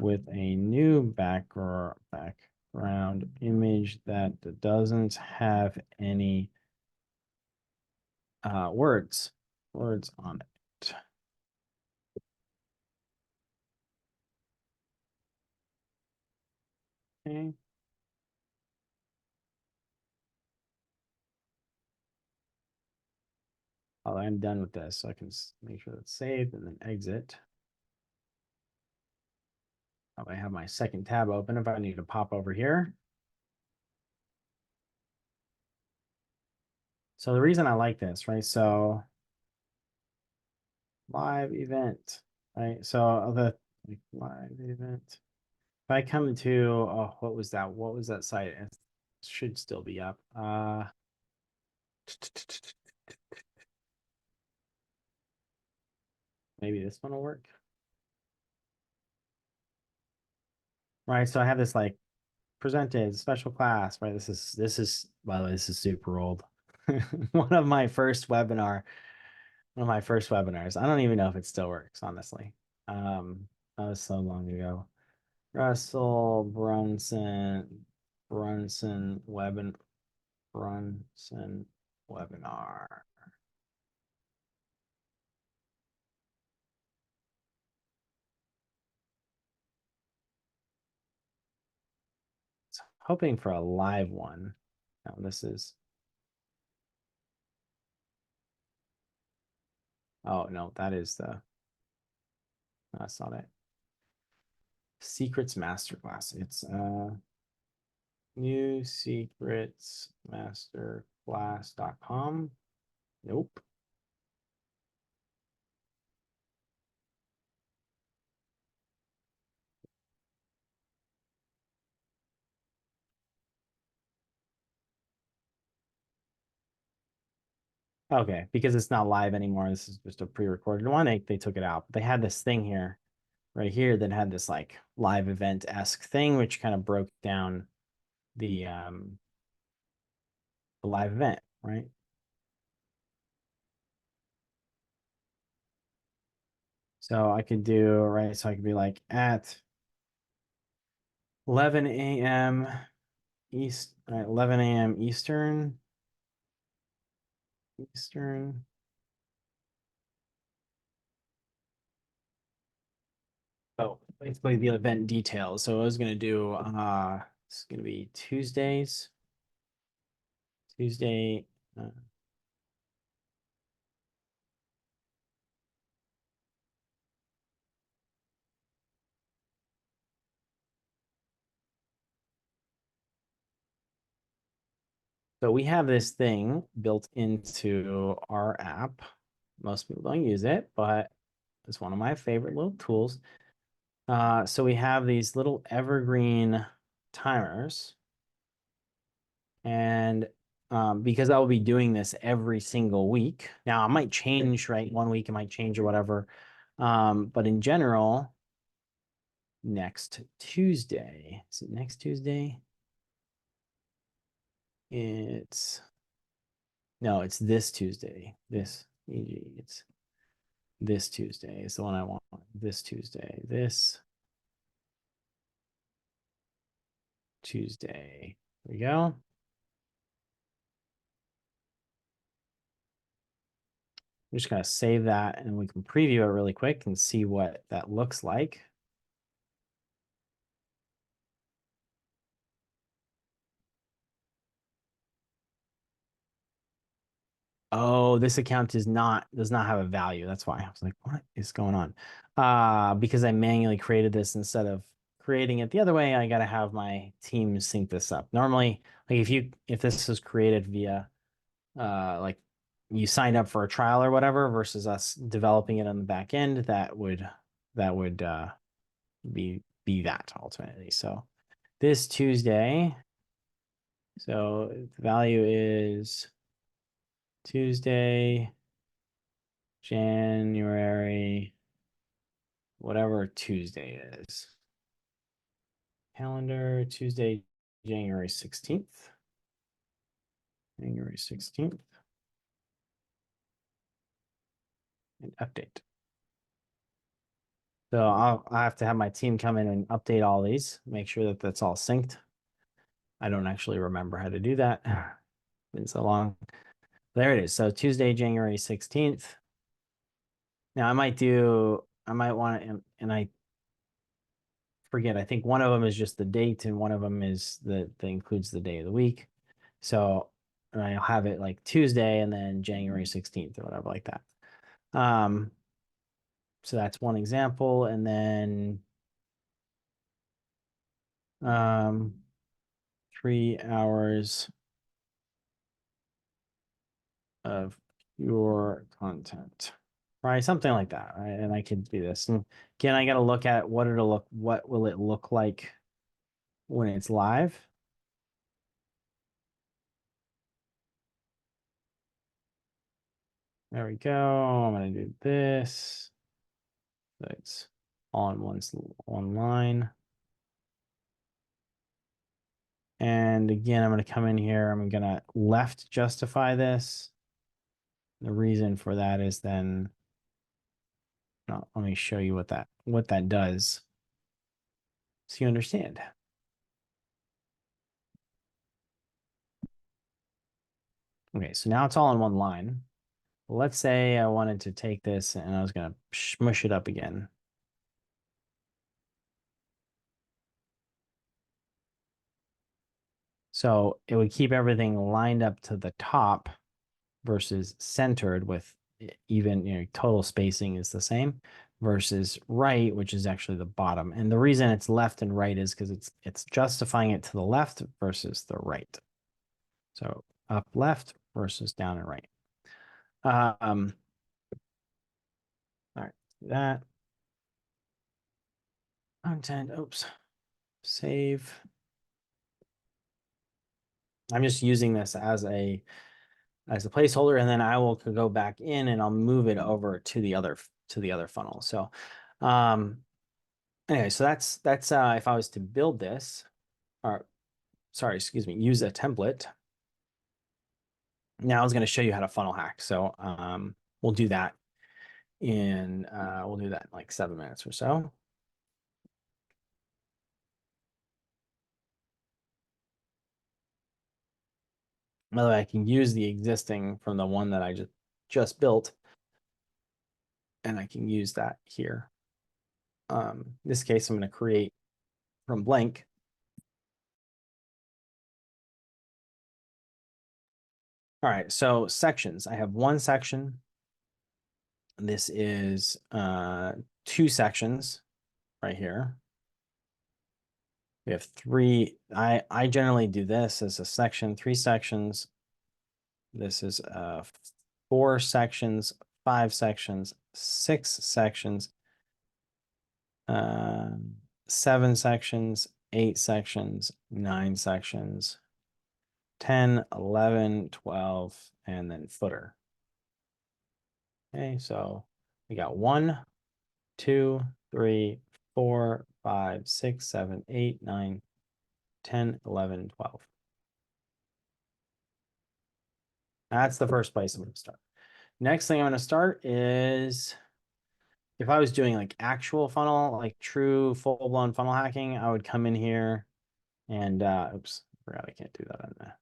with a new background image that doesn't have any words on it. Okay. Oh, I'm done with this. So I can make sure that's saved and then exit. Oh, I have my second tab open if I need to pop over here. So the reason I like this, right? So live event, right? So the like, live event. If I come to, oh, what was that? What was that site? It should still be up. Maybe this one will work. Right. So I have this like presented special class, right? This is by the way, this is super old. One of my first webinar, one of my first webinars. I don't even know if it still works, honestly. That was so long ago. Russell Brunson Brunson webinar. Hoping for a live one. No, this is, oh no, that is the, that's not it. Secrets Masterclass. It's new secrets masterclass.com. Nope. Okay, because it's not live anymore. This is just a pre-recorded one. They took it out. But they had this thing here, right here, that had this like live event-esque thing, which kind of broke down the live event, right? So I could do, right, so I could be like at 11 a.m. East, right, 11 a.m. Eastern. Oh, basically the event details. So I was gonna do it's gonna be Tuesday. Uh, So we have this thing built into our app. Most people don't use it, but it's one of my favorite little tools. So we have these little evergreen timers, and because I will be doing this every single week. Now, it might change, right? One week it might change or whatever. But in general, next Tuesday, is it next Tuesday? It's no, it's this Tuesday. It's this Tuesday is the one I want. This Tuesday. This Tuesday. There we go. I'm just gonna save that and we can preview it really quick and see what that looks like. Oh, this account does not have a value. That's why I was like, what is going on? Because I manually created this instead of creating it the other way, I gotta have my team sync this up. Normally, like if this was created via like you signed up for a trial or whatever versus us developing it on the back end, that would be that ultimately. So this Tuesday, so the value is Tuesday, January, whatever Tuesday is. Calendar Tuesday, January 16th. January 16th. And update. So I have to have my team come in and update all these, make sure that that's all synced. I don't actually remember how to do that. Been so long. There it is. So Tuesday, January 16th. Now I might want to, and I forget, I think one of them is just the date and one of them is that includes the day of the week. So I'll have it like Tuesday and then January 16th or whatever like that. So that's one example. And then 3 hours of your content, right? Something like that, right? And I could do this. And again, I got to look at what will it look like when it's live. There we go. I'm going to do this. So it's all in one line. And again, I'm going to come in here. I'm going to left justify this. The reason for that is then, no, let me show you what that does so you understand. Okay, so now it's all in one line. Let's say I wanted to take this and I was going to smush it up again. So it would keep everything lined up to the top versus centered with even, total spacing is the same versus right, which is actually the bottom. And the reason it's left and right is because it's justifying it to the left versus the right. So up left versus down and right. All right, that content, oops, save. I'm just using this as a placeholder, and then I will go back in and I'll move it over to the other funnel. So anyway, so that's if I was to build this, or sorry, excuse me, use a template. Now I was going to show you how to funnel hack. So we'll do that in like 7 minutes or so. By the way, I can use the existing from the one that I just built, and I can use that here. In this case, I'm going to create from blank. All right, so sections. I have one section. This is 2 sections right here. We have three. I generally do this as a section, three sections. This is 4 sections, 5 sections, 6 sections, 7 sections, 8 sections, 9 sections, 10, 11, 12, and then footer. Okay, so we got 1, 2, 3, 4, 5, 6, 7, 8, 9, 10, 11, 12. That's the first place I'm going to start. Next thing I'm going to start is if I was doing like actual funnel, like true full-blown funnel hacking, I would come in here and oops, I forgot I can't do that on the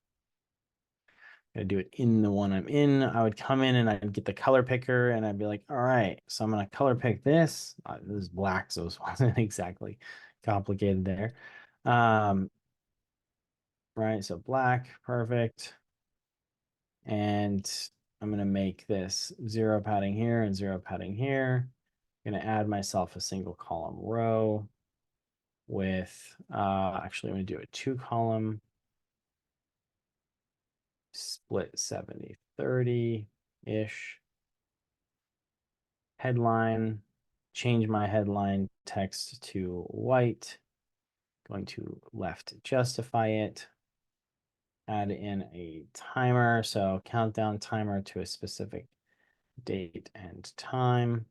gotta do it in the one I'm in. I would come in and I'd get the color picker and I'd be like, all right, so I'm gonna color pick this. This is black, so this wasn't exactly complicated there. Right, so black, perfect. And I'm gonna make this 0 padding here and 0 padding here. I'm gonna add myself a single column row with actually I'm gonna do a 2 column split 70-30-ish. Headline, change my headline text to white, going to left justify it, add in a timer, so countdown timer to a specific date and time.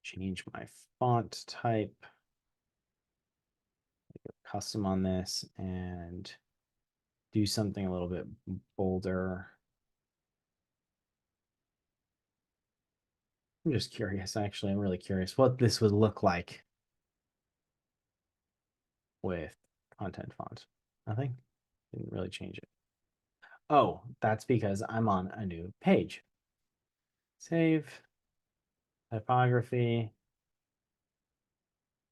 Change my font type, custom on this, and do something a little bit bolder. I'm just curious, actually. I'm really curious what this would look like with content font. Nothing. Didn't really change it. Oh, that's because I'm on a new page. Save. Typography.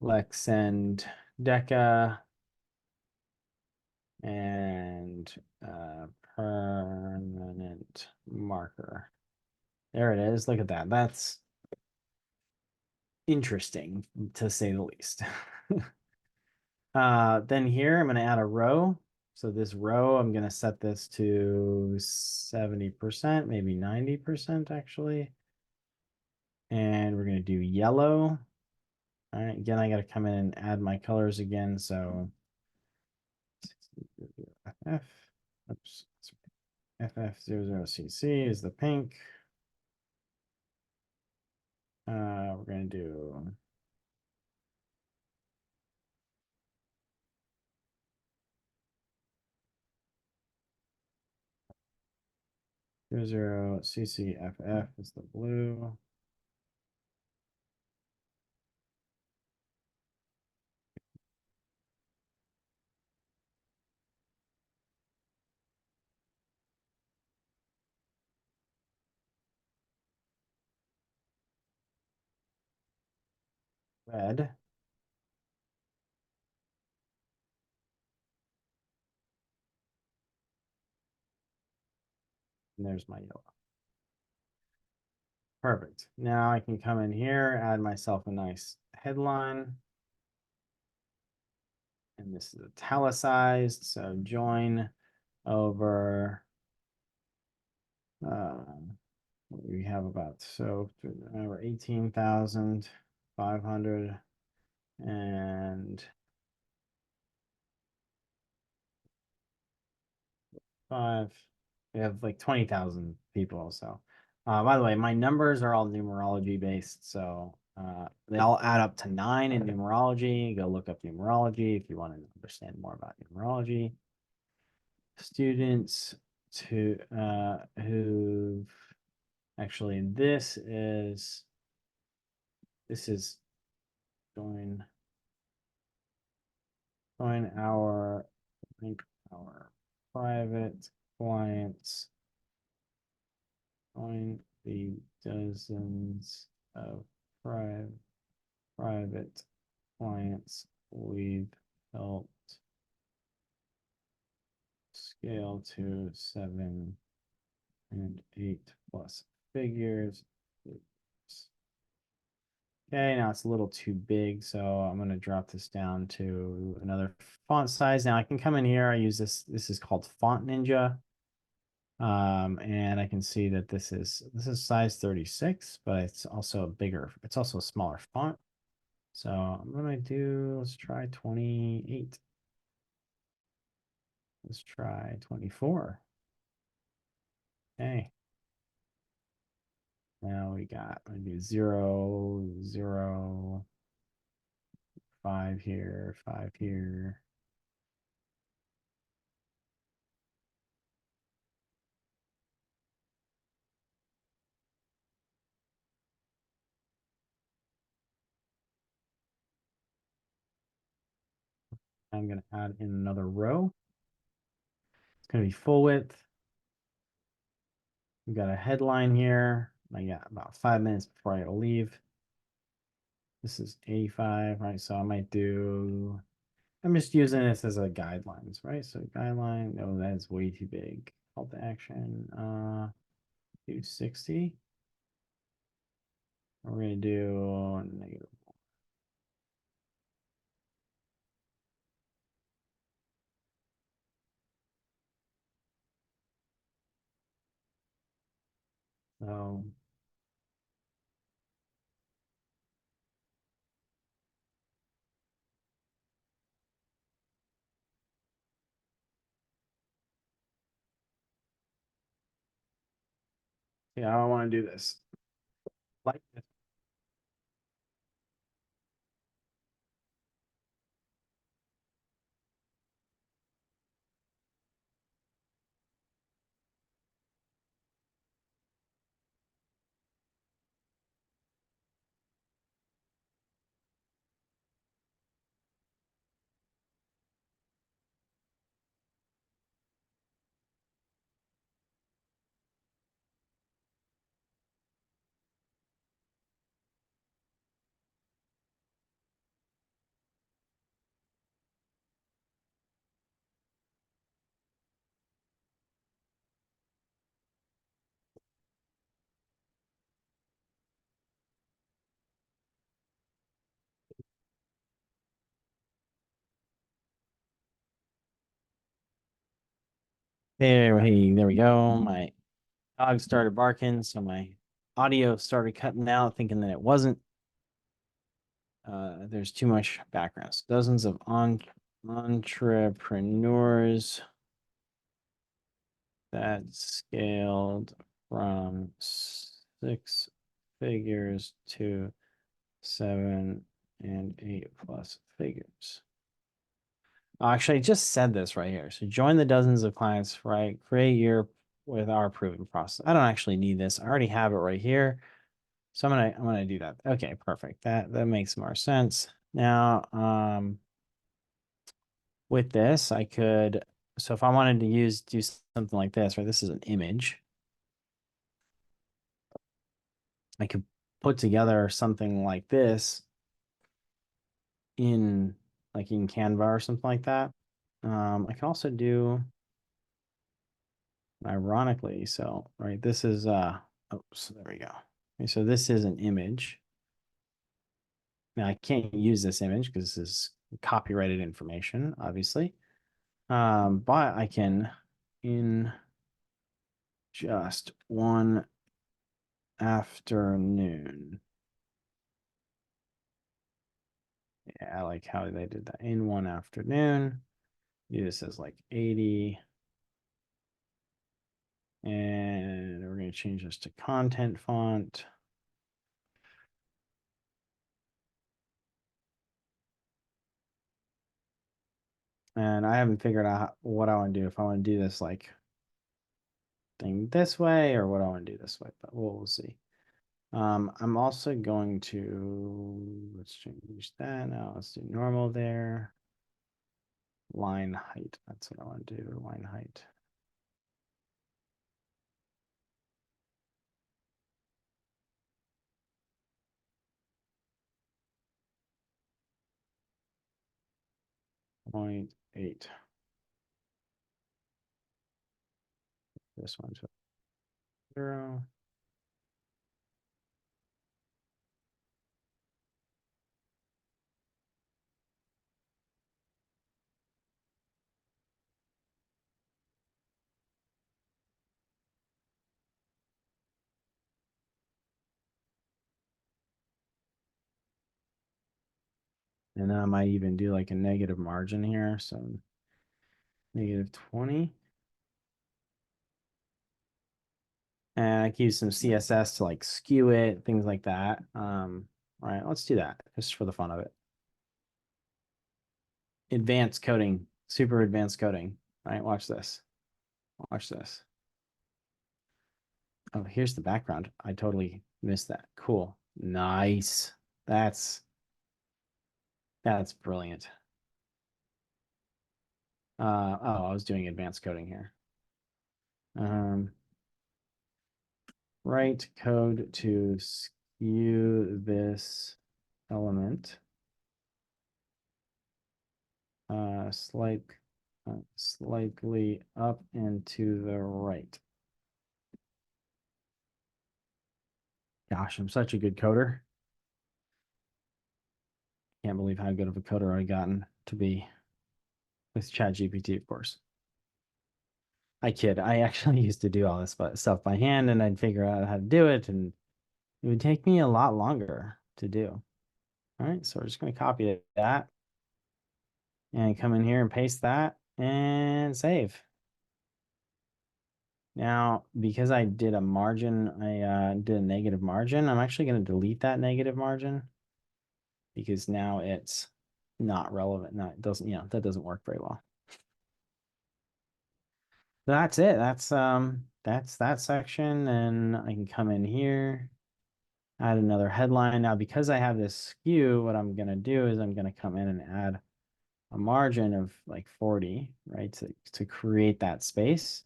Lex and Deca. And permanent marker. There it is. Look at that. That's interesting, to say the least. Then here I'm going to add a row. So this row, I'm going to set this to 70%, maybe 90% actually. And we're going to do yellow. All right, again, I got to come in and add my colors again. So FF, oops, FF00CC is the pink. We're going to do 00CCFF is the blue. Red. And there's my yellow. Perfect. Now I can come in here, add myself a nice headline. And this is italicized, so join over, we have about, so over 18,500 and 5. We have like 20,000 people. So, by the way, my numbers are all numerology based. So, they all add up to 9 in numerology. Go look up numerology if you want to understand more about numerology. Students who actually this is join our private clients, join the dozens of private clients we've helped scale to 7 and 8 plus figures. Okay, now it's a little too big, so I'm going to drop this down to another font size. Now I can come in here. I use this is called Font Ninja. And I can see that this is size 36, but it's also it's also a smaller font. So I'm gonna let's try 28. Let's try 24. Okay. Now I'm gonna do 0, 0, 5 here, 5 here. I'm gonna add in another row. It's gonna be full width. We've got a headline here. I got about 5 minutes before I gotta leave. This is 85, right? So I'm just using this as a guidelines, right? So guideline, no, that's way too big. Call to action, do 60. We're gonna do negative. So yeah, I want to do this like this. There we go. My dog started barking, so my audio started cutting out, thinking that it wasn't. There's too much background. So dozens of entrepreneurs that scaled from 6 figures to 7 and 8 plus figures. Actually, I just said this right here. So join the dozens of clients, right? Create your with our proven process. I don't actually need this. I already have it right here. So I'm gonna do that. Okay, perfect. That makes more sense. Now, with this, I could, so if I wanted to do something like this, right? This is an image. I could put together something like this in in Canva or something like that. I can also do ironically, so right, this is oops, there we go. Okay, so this is an image. Now I can't use this image because this is copyrighted information, obviously. But I can in just one afternoon. Yeah, I like how they did that in one afternoon. Do this as like 80. And we're going to change this to content font. And I haven't figured out what I want to do. If I want to do this like thing this way or what I want to do this way, but we'll see. I'm also going to, let's change that now. Let's do normal there. Line height. That's what I want to do. Line height. Point 0.8. This one to 0. And then I might even do like a negative margin here. So negative 20. And I can use some CSS to like skew it, things like that. All right, let's do that just for the fun of it. Advanced coding, super advanced coding. All right, watch this. Watch this. Oh, here's the background. I totally missed that. Cool. Nice. That's brilliant. Oh, I was doing advanced coding here. Write code to skew this element slight slightly up and to the right. Gosh, I'm such a good coder. Can't believe how good of a coder I've gotten to be with ChatGPT, of course. I kid. I actually used to do all this stuff by hand, and I'd figure out how to do it, and it would take me a lot longer to do. All right, so we're just going to copy that and come in here and paste that and save. Now, because I did a margin, I did a negative margin, I'm actually going to delete that negative margin because now it's not relevant. No, it doesn't, that doesn't work very well. That's it. That's that section. And I can come in here, add another headline. Now, because I have this skew, what I'm gonna do is I'm gonna come in and add a margin of like 40, right? To create that space.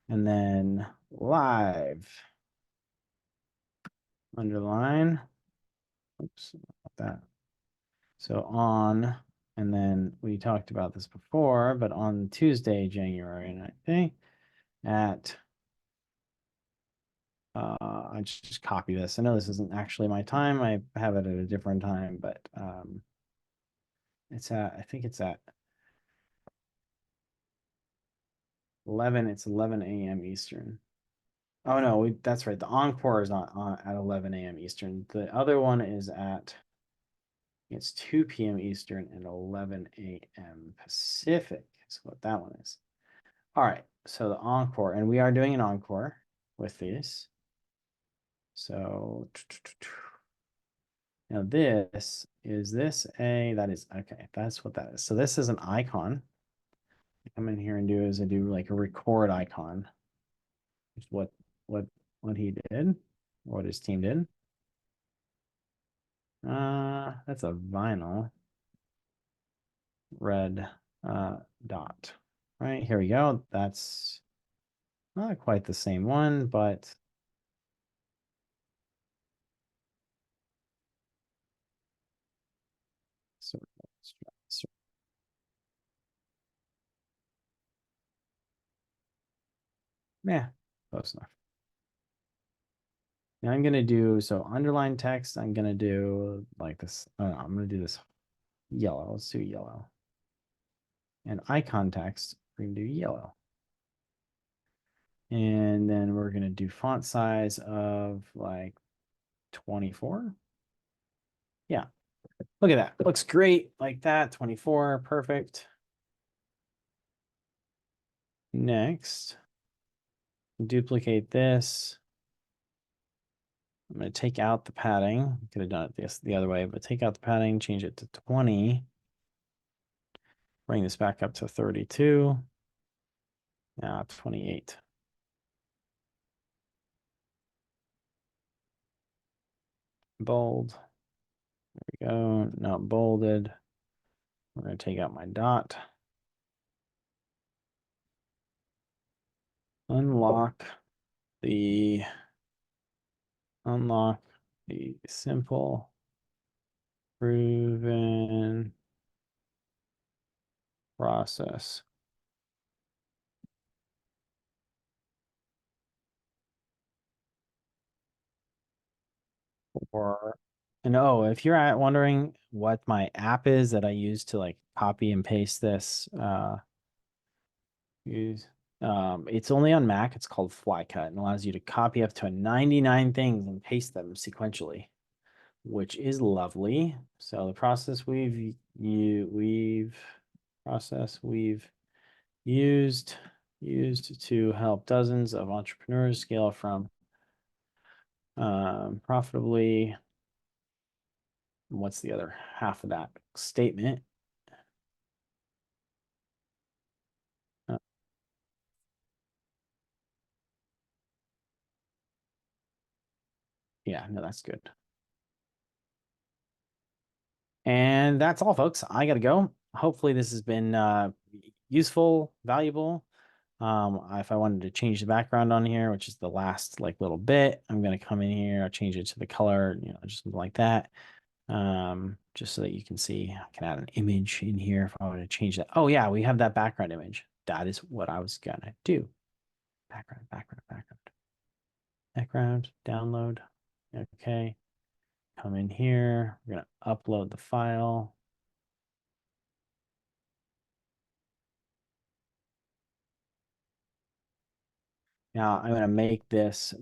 And then live underline. Oops, about that. So on, and then we talked about this before, but on Tuesday, January 19th at I just copy this. I know this isn't actually my time. I have it at a different time, but I think it's at 11. It's 11 a.m. Eastern. Oh no, that's right. The encore is not on at 11 a.m. Eastern. The other one is at it's 2 p.m. Eastern and 11 a.m. Pacific. Is what that one is. All right. So the encore, and we are doing an encore with these. So now that is, okay, that's what that is. So this is an icon. I come in here and I do like a record icon. Which is what he did, what his team did. That's a vinyl red dot. Right, here we go. That's not quite the same one, but sort of, yeah, close enough. Now I'm gonna do so underline text. I'm gonna do like this. I'm gonna do this yellow. Let's do yellow. And icon text, we're gonna do yellow. And then we're gonna do font size of like 24. Yeah, look at that. Looks great like that. 24, perfect. Next, duplicate this. I'm going to take out the padding. Could have done it the other way, but take out the padding, change it to 20. Bring this back up to 32. Now 28. Bold. There we go. Not bolded. We're going to take out my dot. Unlock the simple proven process for, and oh, if you're wondering what my app is that I use to like copy and paste this, use it's only on Mac. It's called Flycut and allows you to copy up to 99 things and paste them sequentially. which is lovely. So the process we've used to help dozens of entrepreneurs scale from profitably. What's the other half of that statement? Yeah, no, that's good. And that's all, folks. I gotta go. Hopefully this has been useful, valuable. If I wanted to change the background on here, which is the last like little bit, I'm gonna come in here, I'll change it to the color, just something like that. Just so that you can see, I can add an image in here if I want to change that. Oh yeah, we have that background image. That is what I was gonna do. Background, download. Okay, come in here. We're gonna upload the file. Now I'm gonna make this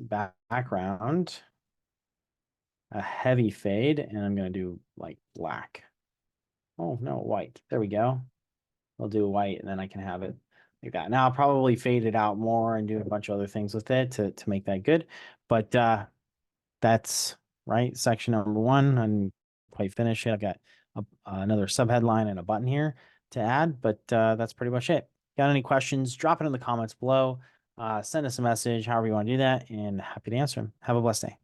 background a heavy fade, and I'm gonna do like black. Oh no, white. There we go. I'll do white, and then I can have it like that. Now I'll probably fade it out more and do a bunch of other things with it to make that good. But that's right. Section number one. I'm quite finished yet. I've got another subheadline and a button here to add, but that's pretty much it. Got any questions? Drop it in the comments below. Send us a message, however you want to do that, and happy to answer them. Have a blessed day.